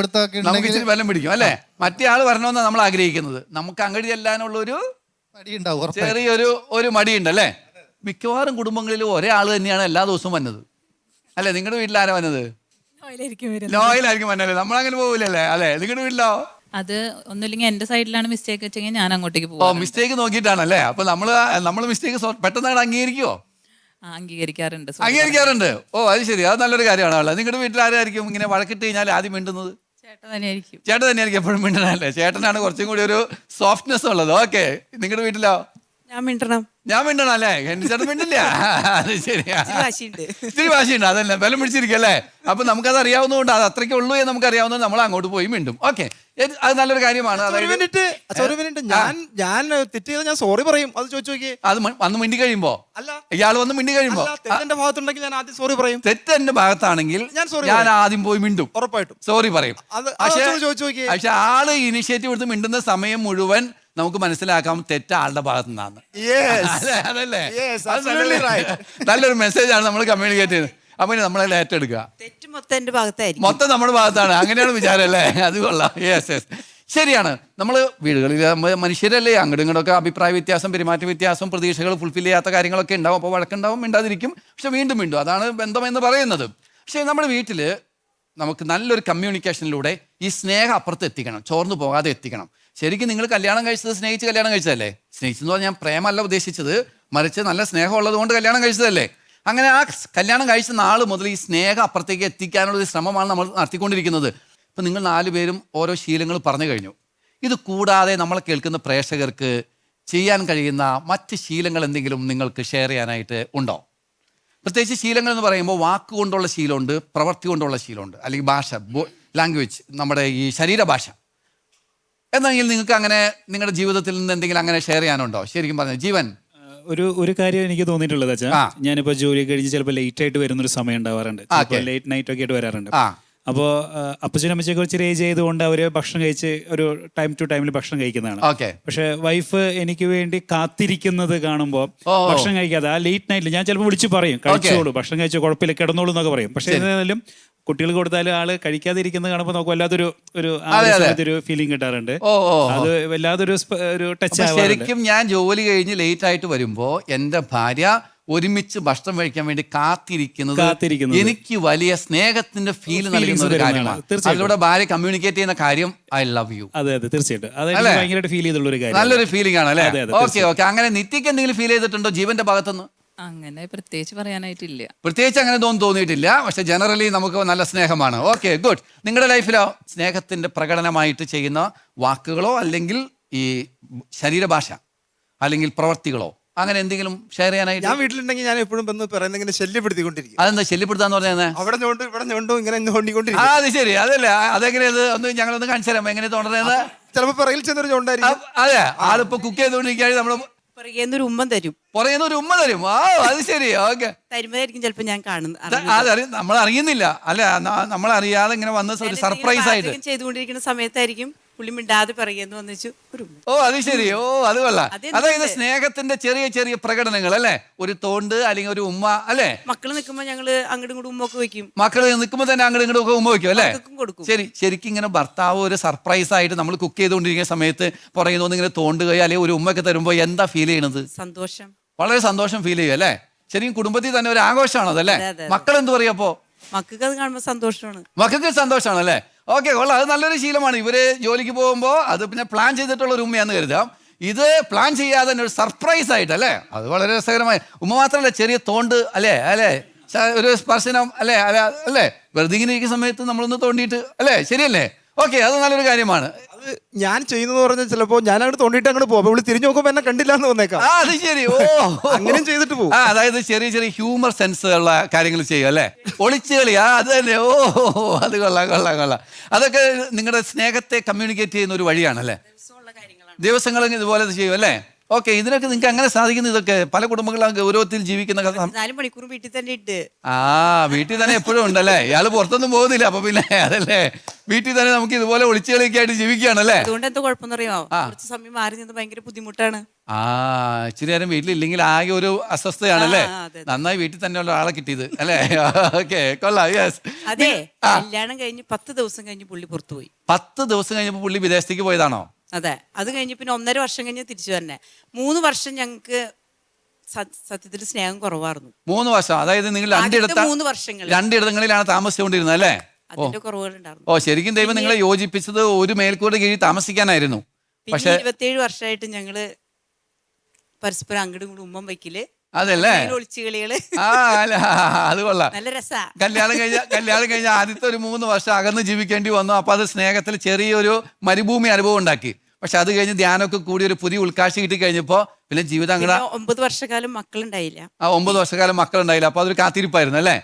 പിടിക്കും അല്ലേ? മറ്റേ ആൾ വരണമെന്നാണ് നമ്മൾ ആഗ്രഹിക്കുന്നത്. നമുക്ക് അങ്ങോട്ട് ചെല്ലാനുള്ള ഒരു ചെറിയൊരു മടിയുണ്ട് അല്ലേ? മിക്കവാറും കുടുംബങ്ങളിലും ഒരേ ആൾ തന്നെയാണ് എല്ലാ ദിവസവും വന്നത് അല്ലേ? നിങ്ങളുടെ വീട്ടിൽ ആരാ വന്നത്? നോയിലായിരിക്കും വന്നല്ലേ? നമ്മളങ്ങനെ പോകില്ലല്ലേ? അല്ലേ? നിങ്ങളുടെ വീട്ടിലോ? അത് ഒന്നുമില്ലെങ്കിൽ എന്റെ സൈഡിലാണ് മിസ്റ്റേക്ക് വെച്ചെങ്കിൽ ഞാൻ അങ്ങോട്ടേക്ക് പോകും. മിസ്റ്റേക്ക് നോക്കിയിട്ടാണല്ലേ? അപ്പൊ നമ്മള് മിസ്റ്റേക്ക് പെട്ടെന്ന് അംഗീകരിക്കുവോ? അംഗീകരിക്കാറുണ്ട്. ഓ അത് ശരി. അത് നല്ലൊരു കാര്യമാണല്ലോ. നിങ്ങളുടെ വീട്ടിൽ ആരായിരിക്കും ഇങ്ങനെ വഴക്കിട്ട് കഴിഞ്ഞാൽ ആദ്യം മിണ്ടുന്നത്? ചേട്ടൻ തന്നെയായിരിക്കും എപ്പോഴും മിണ്ടണല്ലേ? ചേട്ടനാണ് കുറച്ചും കൂടി ഒരു സോഫ്റ്റ്നെസ് ഉള്ളത്. ഓക്കെ. നിങ്ങളുടെ വീട്ടിലോ? ഞാൻ മിണ്ടണം അല്ലേ? എന്റെ ചേട്ടൻ മിണ്ടില്ല. അത് ശരിയാ. ഇത്തിരി വാശിയുണ്ട്. അതല്ലേ ബലം പിടിച്ചിരിക്കല്ലേ? അപ്പൊ നമുക്കത് അറിയാവുന്നതുകൊണ്ട്, അത് അത്രയ്ക്ക് ഉള്ളൂ എന്ന് നമുക്ക് അറിയാവുന്നത്, നമ്മൾ അങ്ങോട്ട് പോയി മിണ്ടും. ഓക്കെ. അത് നല്ലൊരു കാര്യമാണ്. ഞാൻ തെറ്റ് ചെയ്ത ഞാൻ സോറി പറയും. അത് ചോദിച്ചു നോക്കിയേ. അത് വന്ന് മിണ്ടി കഴിയുമ്പോ ഇയാൾ വന്ന് മിണ്ടി കഴിയുമ്പോ തെറ്റെന്റെ ഭാഗത്തുണ്ടെങ്കിൽ ഞാൻ ആദ്യം സോറി പറയും. തെറ്റ് എന്റെ ഭാഗത്താണെങ്കിൽ ഞാൻ ആദ്യം പോയി മിണ്ടും, ഉറപ്പായിട്ടും സോറി പറയും. പക്ഷെ ആള് ഇനിഷ്യേറ്റീവ് എടുത്ത് മിണ്ടുന്ന സമയം മുഴുവൻ നമുക്ക് മനസ്സിലാക്കാം തെറ്റ് ആളുടെ ഭാഗത്തു നിന്നാണ്. അതല്ലേ? നല്ലൊരു മെസ്സേജാണ് നമ്മൾ കമ്മ്യൂണിക്കേറ്റ് ചെയ്യുന്നത്. അപ്പൊ നമ്മളെ ഏറ്റെടുക്കുക. മൊത്തം നമ്മുടെ ഭാഗത്താണ്. അങ്ങനെയാണ് വിചാരം അല്ലേ? അത് കൊള്ളാം. യെസ്. ശരിയാണ്. നമ്മൾ വീടുകളിൽ മനുഷ്യരല്ലേ? അങ്ങോട്ടും ഇങ്ങോട്ടൊക്കെ അഭിപ്രായ വ്യത്യാസം, പെരുമാറ്റ വ്യത്യാസം, പ്രതീക്ഷകൾ ഫുൾഫിൽ ചെയ്യാത്ത കാര്യങ്ങളൊക്കെ ഉണ്ടാവും. അപ്പോൾ വഴക്കുണ്ടാവും, മിണ്ടാതിരിക്കും, പക്ഷെ വീണ്ടും മിണ്ടും. അതാണ് ബന്ധം എന്ന് പറയുന്നത്. പക്ഷെ നമ്മുടെ വീട്ടിൽ നമുക്ക് നല്ലൊരു കമ്മ്യൂണിക്കേഷനിലൂടെ ഈ സ്നേഹം അപ്പുറത്ത് എത്തിക്കണം, ചോർന്നു പോകാതെ എത്തിക്കണം. ശരിക്കും നിങ്ങൾ കല്യാണം കഴിച്ചത് സ്നേഹിച്ച് കല്യാണം കഴിച്ചതല്ലേ? സ്നേഹിച്ചെന്ന് പറഞ്ഞാൽ ഞാൻ പ്രേമല്ല ഉദ്ദേശിച്ചത്, മറിച്ച് നല്ല സ്നേഹം ഉള്ളത് കൊണ്ട് കല്യാണം കഴിച്ചതല്ലേ? അങ്ങനെ ആ കല്യാണം കഴിച്ച നാൾ മുതൽ ഈ സ്നേഹം അപ്പുറത്തേക്ക് എത്തിക്കാനുള്ളൊരു ശ്രമമാണ് നമ്മൾ നടത്തിക്കൊണ്ടിരിക്കുന്നത്. ഇപ്പം നിങ്ങൾ 4 പേരും ഓരോ ശീലങ്ങൾ പറഞ്ഞു കഴിഞ്ഞു. ഇത് കൂടാതെ നമ്മളെ കേൾക്കുന്ന പ്രേക്ഷകർക്ക് ചെയ്യാൻ കഴിയുന്ന മറ്റ് ശീലങ്ങൾ എന്തെങ്കിലും നിങ്ങൾക്ക് ഷെയർ ചെയ്യാനായിട്ട് ഉണ്ടോ? പ്രത്യേകിച്ച് ശീലങ്ങൾ എന്ന് പറയുമ്പോൾ വാക്കുകൊണ്ടുള്ള ശീലമുണ്ട്, പ്രവൃത്തി കൊണ്ടുള്ള ശീലമുണ്ട്, അല്ലെങ്കിൽ ഭാഷ, ലാംഗ്വേജ്, നമ്മുടെ ഈ ശരീരഭാഷ. എന്നെങ്കിൽ നിങ്ങൾക്ക് അങ്ങനെ നിങ്ങളുടെ ജീവിതത്തിൽ നിന്ന് എന്തെങ്കിലും അങ്ങനെ ഷെയർ ചെയ്യാനുണ്ടോ? ശരിക്കും പറഞ്ഞു ജീവൻ. ഒരു കാര്യം എനിക്ക് തോന്നിയിട്ടുള്ളത് വെച്ചാൽ, ഞാനിപ്പോൾ ജോലി കഴിഞ്ഞ് ചിലപ്പോൾ ലേറ്റ് ആയിട്ട് വരുന്നൊരു സമയം ഉണ്ടാവാറുണ്ട്. ലേറ്റ് നൈറ്റ് ഒക്കെ ആയിട്ട് വരാറുണ്ട്. അപ്പോൾ അപ്പച്ചനും അമ്മച്ചൊക്കെ ഇച്ചിരി ഏജ് ചെയ്തുകൊണ്ട് അവർ ഭക്ഷണം കഴിച്ച് ഒരു ടൈം ടു ടൈമിൽ ഭക്ഷണം കഴിക്കുന്നതാണ്. പക്ഷെ വൈഫ് എനിക്ക് വേണ്ടി കാത്തിരിക്കുന്നത് കാണുമ്പോൾ ഭക്ഷണം കഴിക്കാതെ ആ ലേറ്റ് നൈറ്റിൽ ഞാൻ ചിലപ്പോൾ വിളിച്ച് പറയും, കഴിച്ചോളൂ, ഭക്ഷണം കഴിച്ചോ, കുഴപ്പമില്ല, കിടന്നോളൂ എന്നൊക്കെ പറയും. പക്ഷെ എന്നാലും കുട്ടികൾ കൊടുത്താലും ആള് കഴിക്കാതിരിക്കുന്നത് കാണുമ്പോൾ നമുക്ക് വല്ലാതൊരു ഒരു ഫീലിംഗ് കിട്ടാറുണ്ട്. അത് വല്ലാതൊരു ടച്ച്. ശരിക്കും ഞാൻ ജോലി കഴിഞ്ഞ് ലേറ്റ് ആയിട്ട് വരുമ്പോ എന്റെ ഭാര്യ ഒരുമിച്ച് ഭക്ഷണം കഴിക്കാൻ വേണ്ടി കാത്തിരിക്കുന്നത് കാത്തിരിക്കുന്നത്. എനിക്ക് വലിയ സ്നേഹത്തിന്റെ ഫീൽ നൽകുന്ന ഒരു കാര്യമാണ്. അതിലൂടെ ഭാര്യ കമ്മ്യൂണിക്കേറ്റ് ചെയ്യുന്ന കാര്യം ഐ ലവ് യു. അതെ അതെ തീർച്ചയായിട്ടും അത് അല്ലേ? ഭയങ്കരമായിട്ട് ഫീൽ ചെയ്തുള്ള ഒരു കാര്യം. നല്ലൊരു ഫീലിംഗ് ആണ് അല്ലേ? അതെ, അതെ, ഓക്കെ ഓക്കെ. അങ്ങനെ നിത്യക്ക് എന്തെങ്കിലും ഫീൽ ചെയ്തിട്ടുണ്ടോ ജീവന്റെ ഭാഗത്തുനിന്ന്? അങ്ങനെ പ്രത്യേകിച്ച് പറയാനായിട്ടില്ല. പ്രത്യേകിച്ച് അങ്ങനെ തോന്നിയിട്ടില്ല. പക്ഷെ ജനറലി നമുക്ക് നല്ല സ്നേഹമാണ്. Okay good. നിങ്ങളുടെ ലൈഫിലോ സ്നേഹത്തിന്റെ പ്രകടനമായിട്ട് ചെയ്യുന്ന വാക്കുകളോ അല്ലെങ്കിൽ ഈ ശരീരഭാഷ അല്ലെങ്കിൽ പ്രവർത്തികളോ അങ്ങനെ എന്തെങ്കിലും ഷെയർ ചെയ്യാനായിട്ട്? ഞാൻ വീട്ടിലുണ്ടെങ്കിൽ ഞാൻ എപ്പോഴും വന്ന് പറയുന്നെങ്കിൽ ശല്യപ്പെടുത്തിക്കൊണ്ടിരിക്കും. അതെന്താ ശല്യപ്പെടുത്താന്ന് പറഞ്ഞത്? അവിടെ ഞോണ്ടും ഇവിടെ ഞോണ്ടും ഇങ്ങനെ ഞോണ്ടിക്കൊണ്ടിരിക്കും. അത് ശരി. അതല്ല അതെങ്ങനെയത് ഒന്ന് ഞങ്ങളൊന്ന് കാണിച്ചു തരാം എങ്ങനെ തോന്നുന്നത്? ചിലപ്പോ പിറകിൽ ചെന്നൊരു ചോണ്ടായിരിക്കും. അതെ, ആളിപ്പോ കുക്ക് ചെയ്തുകൊണ്ടിരിക്കുകയാണെങ്കിൽ നമ്മള് പറയുന്നൊരു ഉമ്മ തരും, പറയുന്ന ഒരു ഉമ്മ തരും. ആ അത് ശരി. ഓക്കെ. തരുമ്പോഴായിരിക്കും ചിലപ്പോ ഞാൻ കാണുന്നത്. അതറിയ നമ്മൾ അറിയുന്നില്ല അല്ലെ, നമ്മൾ അറിയാതെ ഇങ്ങനെ വന്ന് ഒരു സർപ്രൈസ് ആയിട്ട് ചെയ്തുകൊണ്ടിരിക്കുന്ന സമയത്തായിരിക്കും പുള്ളി മിണ്ടാതെ പറയുന്നു വന്നിച്ചു ഒരു ഉമ്മ. ഓ അത് ശരി. ഓ അത് കൊള്ളാം. അതെന്ത് അതായത് സ്നേഹത്തിന്റെ ചെറിയ ചെറിയ പ്രകടനങ്ങൾ അല്ലെ, ഒരു തോണ്ട് അല്ലെങ്കിൽ ഒരു ഉമ്മ അല്ലെ. മക്കള് നിൽക്കുമ്പോ ഞങ്ങള് അങ്ങോട്ടും ഇങ്ങോട്ടും ഉമ്മൊക്കെ വെക്കും. മക്കള് നിൽക്കുമ്പോ തന്നെ അങ്ങോട്ടും ഇങ്ങോട്ടും ഒക്കെ ഉമ്മ വയ്ക്കും അല്ലെ. മക്കൾക്കും കൊടുക്കും. ശരി. ശരിക്കും ഇങ്ങനെ ഭർത്താവ് ഒരു സർപ്രൈസ് ആയിട്ട് നമ്മൾ കുക്ക് ചെയ്തുകൊണ്ടിരിക്കുന്ന സമയത്ത് പറയുന്ന ഇങ്ങനെ തോണ്ടുകയോ അല്ലെങ്കിൽ ഒരു ഉമ്മയൊക്കെ തരുമ്പോ എന്താ ഫീൽ ചെയ്യണത്? സന്തോഷം, വളരെ സന്തോഷം ഫീൽ ചെയ്യും അല്ലെ. ശരിക്കും കുടുംബത്തിൽ തന്നെ ഒരു ആഘോഷമാണോ അതല്ലേ? മക്കൾ എന്ത് പറയും അപ്പോ? മക്കൾക്ക് അത് കാണുമ്പോ സന്തോഷമാണ്. മക്കൾക്ക് സന്തോഷമാണ് അല്ലേ? ഓക്കെ കൊള്ളാം. അത് നല്ലൊരു ശീലമാണ്. ഇവര് ജോലിക്ക് പോകുമ്പോൾ അത് പിന്നെ പ്ലാൻ ചെയ്തിട്ടുള്ള ഒരു ഉമ്മയാന്ന് കരുതാം. ഇത് പ്ലാൻ ചെയ്യാതെ തന്നെ ഒരു സർപ്രൈസ് ആയിട്ട് അല്ലേ, അത് വളരെ രസകരമായി. ഉമ്മ മാത്രമല്ല, ചെറിയ തോണ്ട് അല്ലേ അല്ലേ, ഒരു സ്പർശനം അല്ലേ അല്ലേ, വെറുതെ ഇങ്ങനെ ഇരിക്കുന്ന സമയത്ത് നമ്മളൊന്ന് തോണ്ടിയിട്ട് അല്ലേ, ശരിയല്ലേ? ഓക്കെ, അത് നല്ലൊരു കാര്യമാണ്. അത് ഞാൻ ചെയ്യുന്നത് പറഞ്ഞാൽ ചിലപ്പോ ഞാൻ അങ്ങോട്ട് തോണ്ടിയിട്ട് അങ്ങോട്ട് പോകും. ഇവിടെ തിരിഞ്ഞു നോക്കുമ്പോ എന്നെ കണ്ടില്ല എന്ന് വന്നേക്കാം. അത് ശരി. ഓ അങ്ങനെയും ചെയ്തിട്ട് പോകും. അതായത് ചെറിയ ചെറിയ ഹ്യൂമർ സെൻസ് ഉള്ള കാര്യങ്ങൾ ചെയ്യും അല്ലേ, ഒളിച്ചുകളി. അത് തന്നെ. ഓ അത് കൊള്ളാം കൊള്ളാം കൊള്ളാം. അതൊക്കെ നിങ്ങളുടെ സ്നേഹത്തെ കമ്മ്യൂണിക്കേറ്റ് ചെയ്യുന്ന ഒരു വഴിയാണല്ലേ. ദിവസങ്ങളും ഇതുപോലെ ചെയ്യും അല്ലേ. ഓക്കെ, ഇതിനൊക്കെ നിങ്ങൾക്ക് അങ്ങനെ സാധിക്കുന്നു? ഇതൊക്കെ പല കുടുംബങ്ങളും ഗൗരവത്തിൽ ജീവിക്കുന്ന 4 മണിക്കൂർ വീട്ടിൽ തന്നെ ഇട്ട്. വീട്ടിൽ തന്നെ എപ്പോഴും ഉണ്ടല്ലേ. ഇയാള് പുറത്തൊന്നും പോകുന്നില്ല. അപ്പൊ പിന്നെ അതല്ലേ, വീട്ടിൽ തന്നെ നമുക്ക് ഇതുപോലെ ഒളിച്ചുകളിയൊക്കെ ആയിട്ട് ജീവിക്കുകയാണല്ലേ. അതുകൊണ്ട് എന്താ കുഴപ്പമെന്ന് അറിയാമോ? കുറച്ച് സമയം മാറി നിന്ന് ഭയങ്കര ബുദ്ധിമുട്ടാണ്. ഇച്ചിരി നേരം വീട്ടിലില്ലെങ്കിൽ ആകെ ഒരു അസ്വസ്ഥയാണല്ലേ. നന്നായി വീട്ടിൽ തന്നെ ഉള്ള ആളെ കിട്ടിയത് അല്ലേ. ഓക്കെ കൊള്ളാം. യെസ്. അതെ, കല്യാണം കഴിഞ്ഞ് 10 ദിവസം കഴിഞ്ഞ് പുള്ളി പുറത്തു പോയി. 10 ദിവസം കഴിഞ്ഞപ്പോൾ പുള്ളി വിദേശത്തേക്ക് പോയതാണോ? അതെ, അത് കഴിഞ്ഞ് പിന്നെ 1.5 വർഷം കഴിഞ്ഞ് തിരിച്ചു തന്നെ. 3 വർഷം ഞങ്ങൾക്ക് സത്യത്തിൽ സ്നേഹം കുറവായിരുന്നു. 3 വർഷം. അതായത് നിങ്ങൾ രണ്ടിടങ്ങളിലാണ് താമസിച്ചുകൊണ്ടിരുന്നത് അല്ലേ? അതിന്റെ കുറവുകളുണ്ടായിരുന്നു. ഓ ശരിക്കും ദൈവം നിങ്ങളെ യോജിപ്പിച്ചത് ഒരു മേൽക്കൂടെ കീഴിൽ താമസിക്കാനായിരുന്നു. പക്ഷെ 27 വർഷമായിട്ട് ഞങ്ങള് പരസ്പരം അങ്ങോട്ടും ഇങ്ങോട്ടും ഉമ്മം വയ്ക്കല്, അതല്ലേ ഒളിച്ചുകളികള്. അല്ല അത് കൊള്ളാം. നല്ല രസാ. കല്യാണം കഴിഞ്ഞ ആദ്യത്തെ ഒരു 3 വർഷം അകന്ന് ജീവിക്കേണ്ടി വന്നു. അപ്പൊ അത് സ്നേഹത്തിൽ ചെറിയൊരു മരുഭൂമി അനുഭവം ഉണ്ടാക്കി. പക്ഷെ അത് കഴിഞ്ഞ് ധ്യാനമൊക്കെ കൂടി ഒരു പുതിയ ഉൾക്കാഴ്ച കിട്ടി കഴിഞ്ഞപ്പോ പിന്നെ ജീവിതം അങ്ങനെ 9 വർഷക്കാലം മക്കളുണ്ടായില്ല. 9 വർഷക്കാലം മക്കളുണ്ടായില്ല. അപ്പൊ അതൊരു കാത്തിരിപ്പായിരുന്നു അല്ലേ.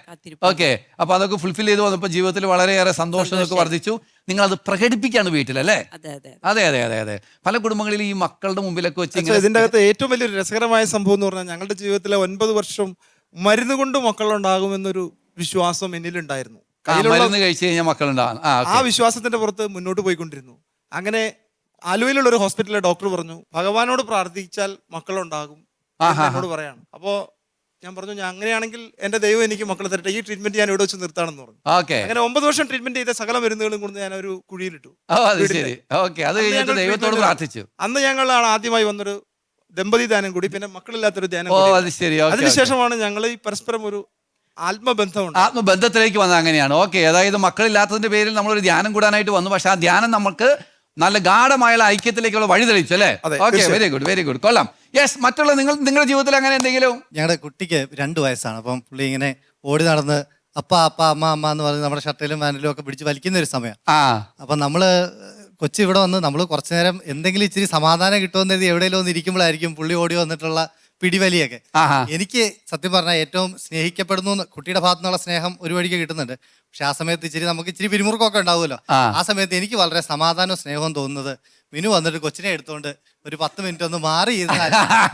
ഓക്കെ, അപ്പൊ അതൊക്കെ ഫുൾഫിൽ ചെയ്ത് വന്നപ്പോ ജീവിതത്തിൽ വളരെയേറെ സന്തോഷമൊക്കെ വർദ്ധിച്ചു. നിങ്ങൾ അത് പ്രകടിപ്പിക്കാണ് വീട്ടിലല്ലേ. അതെ അതെ അതെ അതെ അതെ അതെ. പല കുടുംബങ്ങളിൽ ഈ മക്കളുടെ മുമ്പിലൊക്കെ വെച്ച് ഇതിന്റെ അകത്ത് ഏറ്റവും വലിയൊരു രസകരമായ സംഭവം എന്ന് പറഞ്ഞാൽ ഞങ്ങളുടെ ജീവിതത്തിലെ 9 വർഷം മരുന്ന് കൊണ്ട് മക്കളുണ്ടാകുമെന്നൊരു വിശ്വാസം എന്നിലുണ്ടായിരുന്നു. മരുന്ന് കഴിച്ചു കഴിഞ്ഞാൽ മക്കളുണ്ടാകും. ആ വിശ്വാസത്തിന്റെ പുറത്ത് മുന്നോട്ട് പോയിക്കൊണ്ടിരുന്നു. അങ്ങനെ ആലുവയിലുള്ള ഒരു ഹോസ്പിറ്റലിലെ ഡോക്ടർ പറഞ്ഞു, ഭഗവാനോട് പ്രാർത്ഥിച്ചാൽ മക്കളുണ്ടാകും എന്നോട് പറയാണ്. അപ്പോ ഞാൻ പറഞ്ഞു, ഞാൻ അങ്ങനെയാണെങ്കിൽ എന്റെ ദൈവം എനിക്ക് മക്കളെ തരട്ടെ, ഈ ട്രീറ്റ്മെന്റ് ഞാൻ ഇവിടെ വെച്ച് നിർത്താണെന്ന് പറഞ്ഞു. അങ്ങനെ 9 വർഷം ട്രീറ്റ്മെന്റ് ചെയ്ത സകല മരുന്നുകളും കൊണ്ട് ഞാൻ ഒരു കുഴിയിലിട്ടു. അന്ന് ഞങ്ങളാണ് ആദ്യമായി വന്നൊരു ദമ്പതി ധ്യാനം കൂടി, പിന്നെ മക്കളില്ലാത്തൊരു ധ്യാനം. അതിനുശേഷമാണ് ഞങ്ങൾ ഈ പരസ്പരം ഒരു ആത്മബന്ധത്തിലേക്ക് വന്നത്. അങ്ങനെയാണ്. ഓക്കെ, അതായത് മക്കളില്ലാത്തതിന്റെ പേരിൽ നമ്മളൊരു ധ്യാനം കൂടാനായിട്ട് വന്നു. പക്ഷെ ആ ധ്യാനം നമുക്ക് നല്ല ഗാഢമായുള്ള ഐക്യത്തിലേക്കുള്ള വഴി തെളിയിച്ചു അല്ലേ. Okay, very good very good, കൊള്ളാം. യെസ്, മറ്റുള്ള നിങ്ങളുടെ ജീവിതത്തിൽ അങ്ങനെ എന്തെങ്കിലും? ഞങ്ങളുടെ കുട്ടിക്ക് 2 വയസ്സാണ്. അപ്പം പുള്ളി ഇങ്ങനെ ഓടി നടന്ന് അപ്പ അപ്പ അമ്മ അമ്മ എന്ന് പറഞ്ഞ് നമ്മുടെ ഷർട്ടിലും പാൻറ്റിലും ഒക്കെ പിടിച്ച് വലിക്കുന്ന ഒരു സമയം. അപ്പം നമ്മള് കൊച്ചി ഇവിടെ വന്ന് നമ്മൾ കുറച്ചു നേരം എന്തെങ്കിലും ഇച്ചിരി സമാധാനം കിട്ടുമെന്ന് കരുതി എവിടെയെങ്കിലും ഒന്ന് ഇരിക്കുമ്പോഴായിരിക്കും പുള്ളി ഓടി വന്നിട്ടുള്ള പിടിവലിയൊക്കെ. എനിക്ക് സത്യം പറഞ്ഞാൽ ഏറ്റവും സ്നേഹിക്കപ്പെടുന്നു, കുട്ടിയുടെ ഭാഗത്തു നിന്നുള്ള സ്നേഹം ഒരു വഴിക്ക് കിട്ടുന്നുണ്ട്. പക്ഷെ ആ സമയത്ത് നമുക്ക് ഇച്ചിരി പിരിമുറുക്കമൊക്കെ ഉണ്ടാവുമല്ലോ. ആ സമയത്ത് എനിക്ക് വളരെ സമാധാനവും സ്നേഹവും തോന്നുന്നത് മിനു വന്നിട്ട് കൊച്ചിനെ എടുത്തോണ്ട് ഒരു 10 മിനിറ്റ് ഒന്ന് മാറി ഇരുന്നാൽ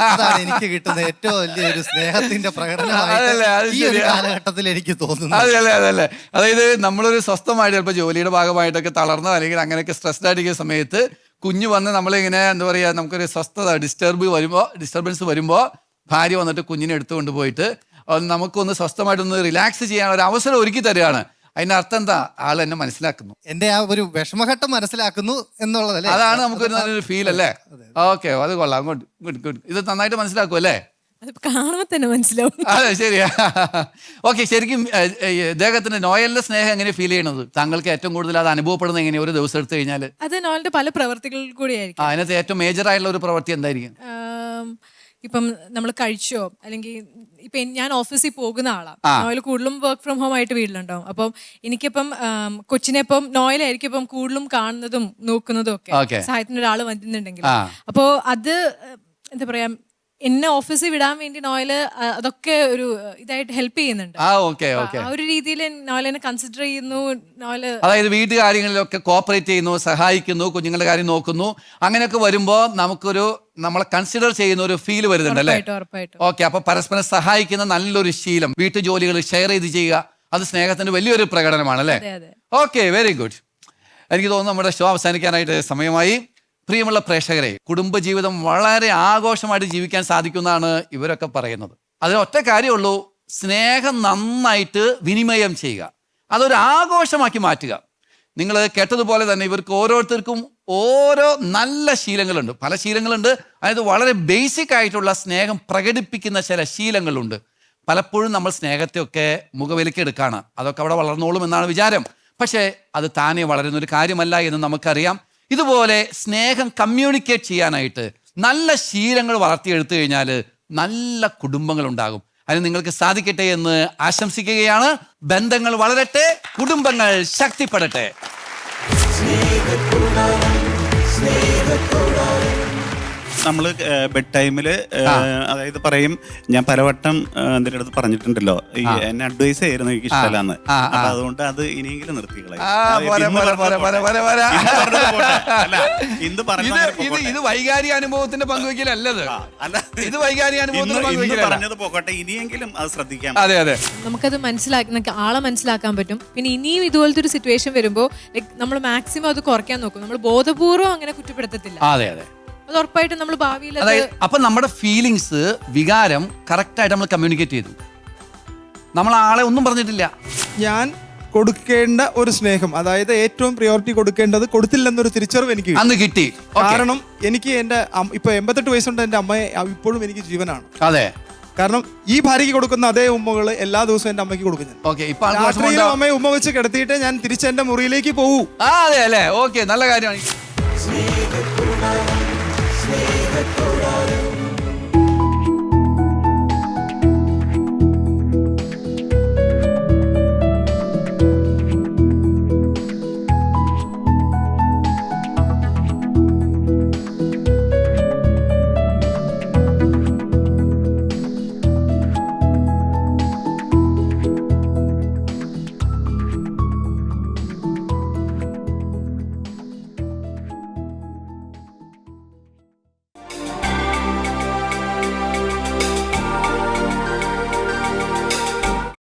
അതാണ് എനിക്ക് കിട്ടുന്ന ഏറ്റവും വലിയൊരു സ്നേഹത്തിന്റെ പ്രകടനമായിട്ട് ഈ ഒരു കാലഘട്ടത്തിൽ എനിക്ക് തോന്നുന്നു. അതല്ലേ, അതായത് നമ്മളൊരു സ്വസ്ഥമായിട്ട് ചിലപ്പോൾ ജോലിയുടെ ഭാഗമായിട്ടൊക്കെ തളർന്നോ അല്ലെങ്കിൽ അങ്ങനെയൊക്കെ സ്ട്രെസ്ഡ് ആയിരിക്കുന്ന സമയത്ത് കുഞ്ഞ് വന്ന് നമ്മളിങ്ങനെ എന്താ പറയുക, നമുക്കൊരു സ്വസ്ഥത ഡിസ്റ്റർബൻസ് വരുമ്പോൾ ഭാര്യ വന്നിട്ട് കുഞ്ഞിനെ എടുത്തുകൊണ്ട് പോയിട്ട് നമുക്കൊന്ന് സ്വസ്ഥമായിട്ടൊന്ന് റിലാക്സ് ചെയ്യാൻ ഒരു അവസരം ഒരുക്കി തരികയാണ്. അതിന്റെ അർത്ഥം എന്താ? ആൾ എന്നെ മനസ്സിലാക്കുന്നു, എന്റെ ആ ഒരു വിഷമഘട്ടം മനസ്സിലാക്കുന്നു എന്നുള്ളതല്ലേ. അതാണ് നമുക്കൊരു നല്ലൊരു ഫീൽ അല്ലേ. ഓക്കെ, അത് കൊള്ളാം. Good good good. ഇത് നന്നായിട്ട് മനസ്സിലാക്കും അല്ലേ. അത് കാണുമ്പോൾ തന്നെ മനസ്സിലാവും. അതെ ശരിയാ. ഓക്കെ, ശരിക്കും ഇദ്ദേഹത്തിന്റെ നോയലിന്റെ സ്നേഹം എങ്ങനെ ഫീൽ ചെയ്യണത്? താങ്കൾക്ക് ഏറ്റവും കൂടുതൽ അത് അനുഭവപ്പെടുന്നത് എങ്ങനെ ഒരു ദിവസം എടുത്തു കഴിഞ്ഞാൽ? അത് നോയലിന്റെ പല പ്രവർത്തികളിൽ കൂടിയായിരിക്കും. അതിനകത്ത് ഏറ്റവും മേജർ ആയിട്ടുള്ള ഒരു പ്രവൃത്തി എന്തായിരിക്കും? ഇപ്പം നമ്മൾ കഴിച്ചോ, അല്ലെങ്കിൽ ഇപ്പൊ ഞാൻ ഓഫീസിൽ പോകുന്ന ആളാണ്. നോയൽ കൂടുതലും വർക്ക് ഫ്രം ഹോം ആയിട്ട് വീട്ടിലുണ്ടാവും. അപ്പം എനിക്കിപ്പം കൊച്ചിനെ ഇപ്പം നോയലായിരിക്കും ഇപ്പം കൂടുതലും കാണുന്നതും നോക്കുന്നതും ഒക്കെ സഹായത്തിന് ഒരാൾ വരുന്നുണ്ടെങ്കിൽ. അപ്പോ അത് എന്താ പറയാ, എന്നെ ഓഫീസിൽ വിടാൻ വേണ്ടി നോയല് അതൊക്കെ ഒരു ഇതായിട്ട് ഹെൽപ്പ് ചെയ്യുന്നുണ്ട്. ആ ഒരു രീതിയിൽ നോയലിനെ കൺസിഡർ ചെയ്യുന്നു. നോയല് അതായത് വീട്ടുകാര്യങ്ങളിലൊക്കെ കോപ്പറേറ്റ് ചെയ്യുന്നു, സഹായിക്കുന്നു, കുഞ്ഞുങ്ങളുടെ കാര്യം നോക്കുന്നു. അങ്ങനെയൊക്കെ വരുമ്പോൾ നമുക്കൊരു നമ്മളെ കൺസിഡർ ചെയ്യുന്ന ഒരു ഫീൽ വരുന്നുണ്ട് അല്ലേ? ഓക്കെ, അപ്പൊ പരസ്പരം സഹായിക്കുന്ന നല്ലൊരു ശീലം, വീട്ടു ജോലികൾ ഷെയർ ചെയ്ത് ചെയ്യുക, അത് സ്നേഹത്തിന്റെ വലിയൊരു പ്രകടനമാണ് അല്ലേ? Okay, very good. എനിക്ക് തോന്നുന്നു നമ്മുടെ ഷോ അവസാനിക്കാനായിട്ട് സമയമായി. പ്രിയമുള്ള പ്രേക്ഷകരെ, കുടുംബജീവിതം വളരെ ആഘോഷമായിട്ട് ജീവിക്കാൻ സാധിക്കുന്നതാണ് ഇവരൊക്കെ പറയുന്നത്. അതിന് ഒറ്റ കാര്യമുള്ളൂ, സ്നേഹം നന്നായിട്ട് വിനിമയം ചെയ്യുക, അതൊരു ആഘോഷമാക്കി മാറ്റുക. നിങ്ങൾ കേട്ടതുപോലെ തന്നെ ഇവർക്ക് ഓരോരുത്തർക്കും ഓരോ നല്ല ശീലങ്ങളുണ്ട്, പല ശീലങ്ങളുണ്ട്. അതായത് വളരെ ബേസിക് ആയിട്ടുള്ള സ്നേഹം പ്രകടിപ്പിക്കുന്ന ചില ശീലങ്ങളുണ്ട്. പലപ്പോഴും നമ്മൾ സ്നേഹത്തെയൊക്കെ മുഖവിലക്കെടുക്കാണ്, അതൊക്കെ അവിടെ വളർന്നോളും എന്നാണ് വിചാരം. പക്ഷേ അത് താനെ വളരുന്നൊരു കാര്യമല്ല എന്ന് നമുക്കറിയാം. ഇതുപോലെ സ്നേഹം കമ്മ്യൂണിക്കേറ്റ് ചെയ്യാനായിട്ട് നല്ല ശീലങ്ങൾ വളർത്തിയെടുത്തു കഴിഞ്ഞാൽ നല്ല കുടുംബങ്ങൾ ഉണ്ടാകും. അതിന് നിങ്ങൾക്ക് സാധിക്കട്ടെ എന്ന് ആശംസിക്കുകയാണ്. ബന്ധങ്ങൾ വളരട്ടെ, കുടുംബങ്ങൾ ശക്തിപ്പെടട്ടെ. നമ്മൾ ബെഡ് ടൈമിൽ അതായത് പറയും, ഞാൻ പലവട്ടം എൻ്റെ അടുത്ത് പറഞ്ഞിട്ടുണ്ടല്ലോ, ഈ എന്നെ അഡ്വൈസ് ചെയ്യായിരുന്നു എനിക്ക് ഇഷ്ടമല്ലാന്ന്. അപ്പൊ അതുകൊണ്ട് അത് ഇനിയെങ്കിലും നിർത്തിക്കളെ. ഇത് വൈകാരിക അനുഭവത്തിന്റെ പങ്കുവയ്ക്കലല്ലത്, ഇത് വൈകാരിക അനുഭവത്തിന് പറഞ്ഞത് പോകട്ടെ, ഇനിയെങ്കിലും അത് ശ്രദ്ധിക്കാം. അതെ അതെ, നമുക്കത് ആളെ മനസ്സിലാക്കാൻ പറ്റും. പിന്നെ ഇനിയും ഇതുപോലത്തെ ഒരു സിറ്റുവേഷൻ വരുമ്പോൾ നമ്മൾ മാക്സിമം അത് കുറയ്ക്കാൻ നോക്കും. നമ്മൾ ബോധപൂർവ്വം അങ്ങനെ കുറ്റപ്പെടുത്തത്തില്ല. അതെ അതെ, അത് ഉറപ്പായിട്ടും നമ്മൾ ഭാവിയിൽ അപ്പൊ നമ്മുടെ ഫീലിങ്സ്, വികാരം കറക്റ്റ് ആയിട്ട് നമ്മൾ കമ്മ്യൂണിക്കേറ്റ് ചെയ്തു. നമ്മൾ ആളെ ഒന്നും പറഞ്ഞിട്ടില്ല. ഞാൻ കൊടുക്കേണ്ട ഒരു സ്നേഹം, അതായത് ഏറ്റവും പ്രിയോറിറ്റി കൊടുക്കേണ്ടത് കൊടുത്തില്ലെന്നൊരു തിരിച്ചറിവ് എനിക്ക് അന്ന് കിട്ടി. കാരണം എനിക്ക് എന്റെ ഇപ്പൊ 88 വയസ്സുണ്ട്, എന്റെ അമ്മയെ ഇപ്പോഴും എനിക്ക് ജീവനാണ്. അതെ, കാരണം ഈ ഭാര്യയ്ക്ക് കൊടുക്കുന്ന അതേ ഉമ്മകള് എല്ലാ ദിവസവും എന്റെ അമ്മയ്ക്ക് കൊടുക്കുന്നത്. രാത്രിയിലും അമ്മയെ ഉമ്മ വെച്ച് കിടത്തിയിട്ട് ഞാൻ തിരിച്ച് എന്റെ മുറിയിലേക്ക് പോകൂ. അതെ അല്ലേ? ഓക്കെ, നല്ല കാര്യമാണ്.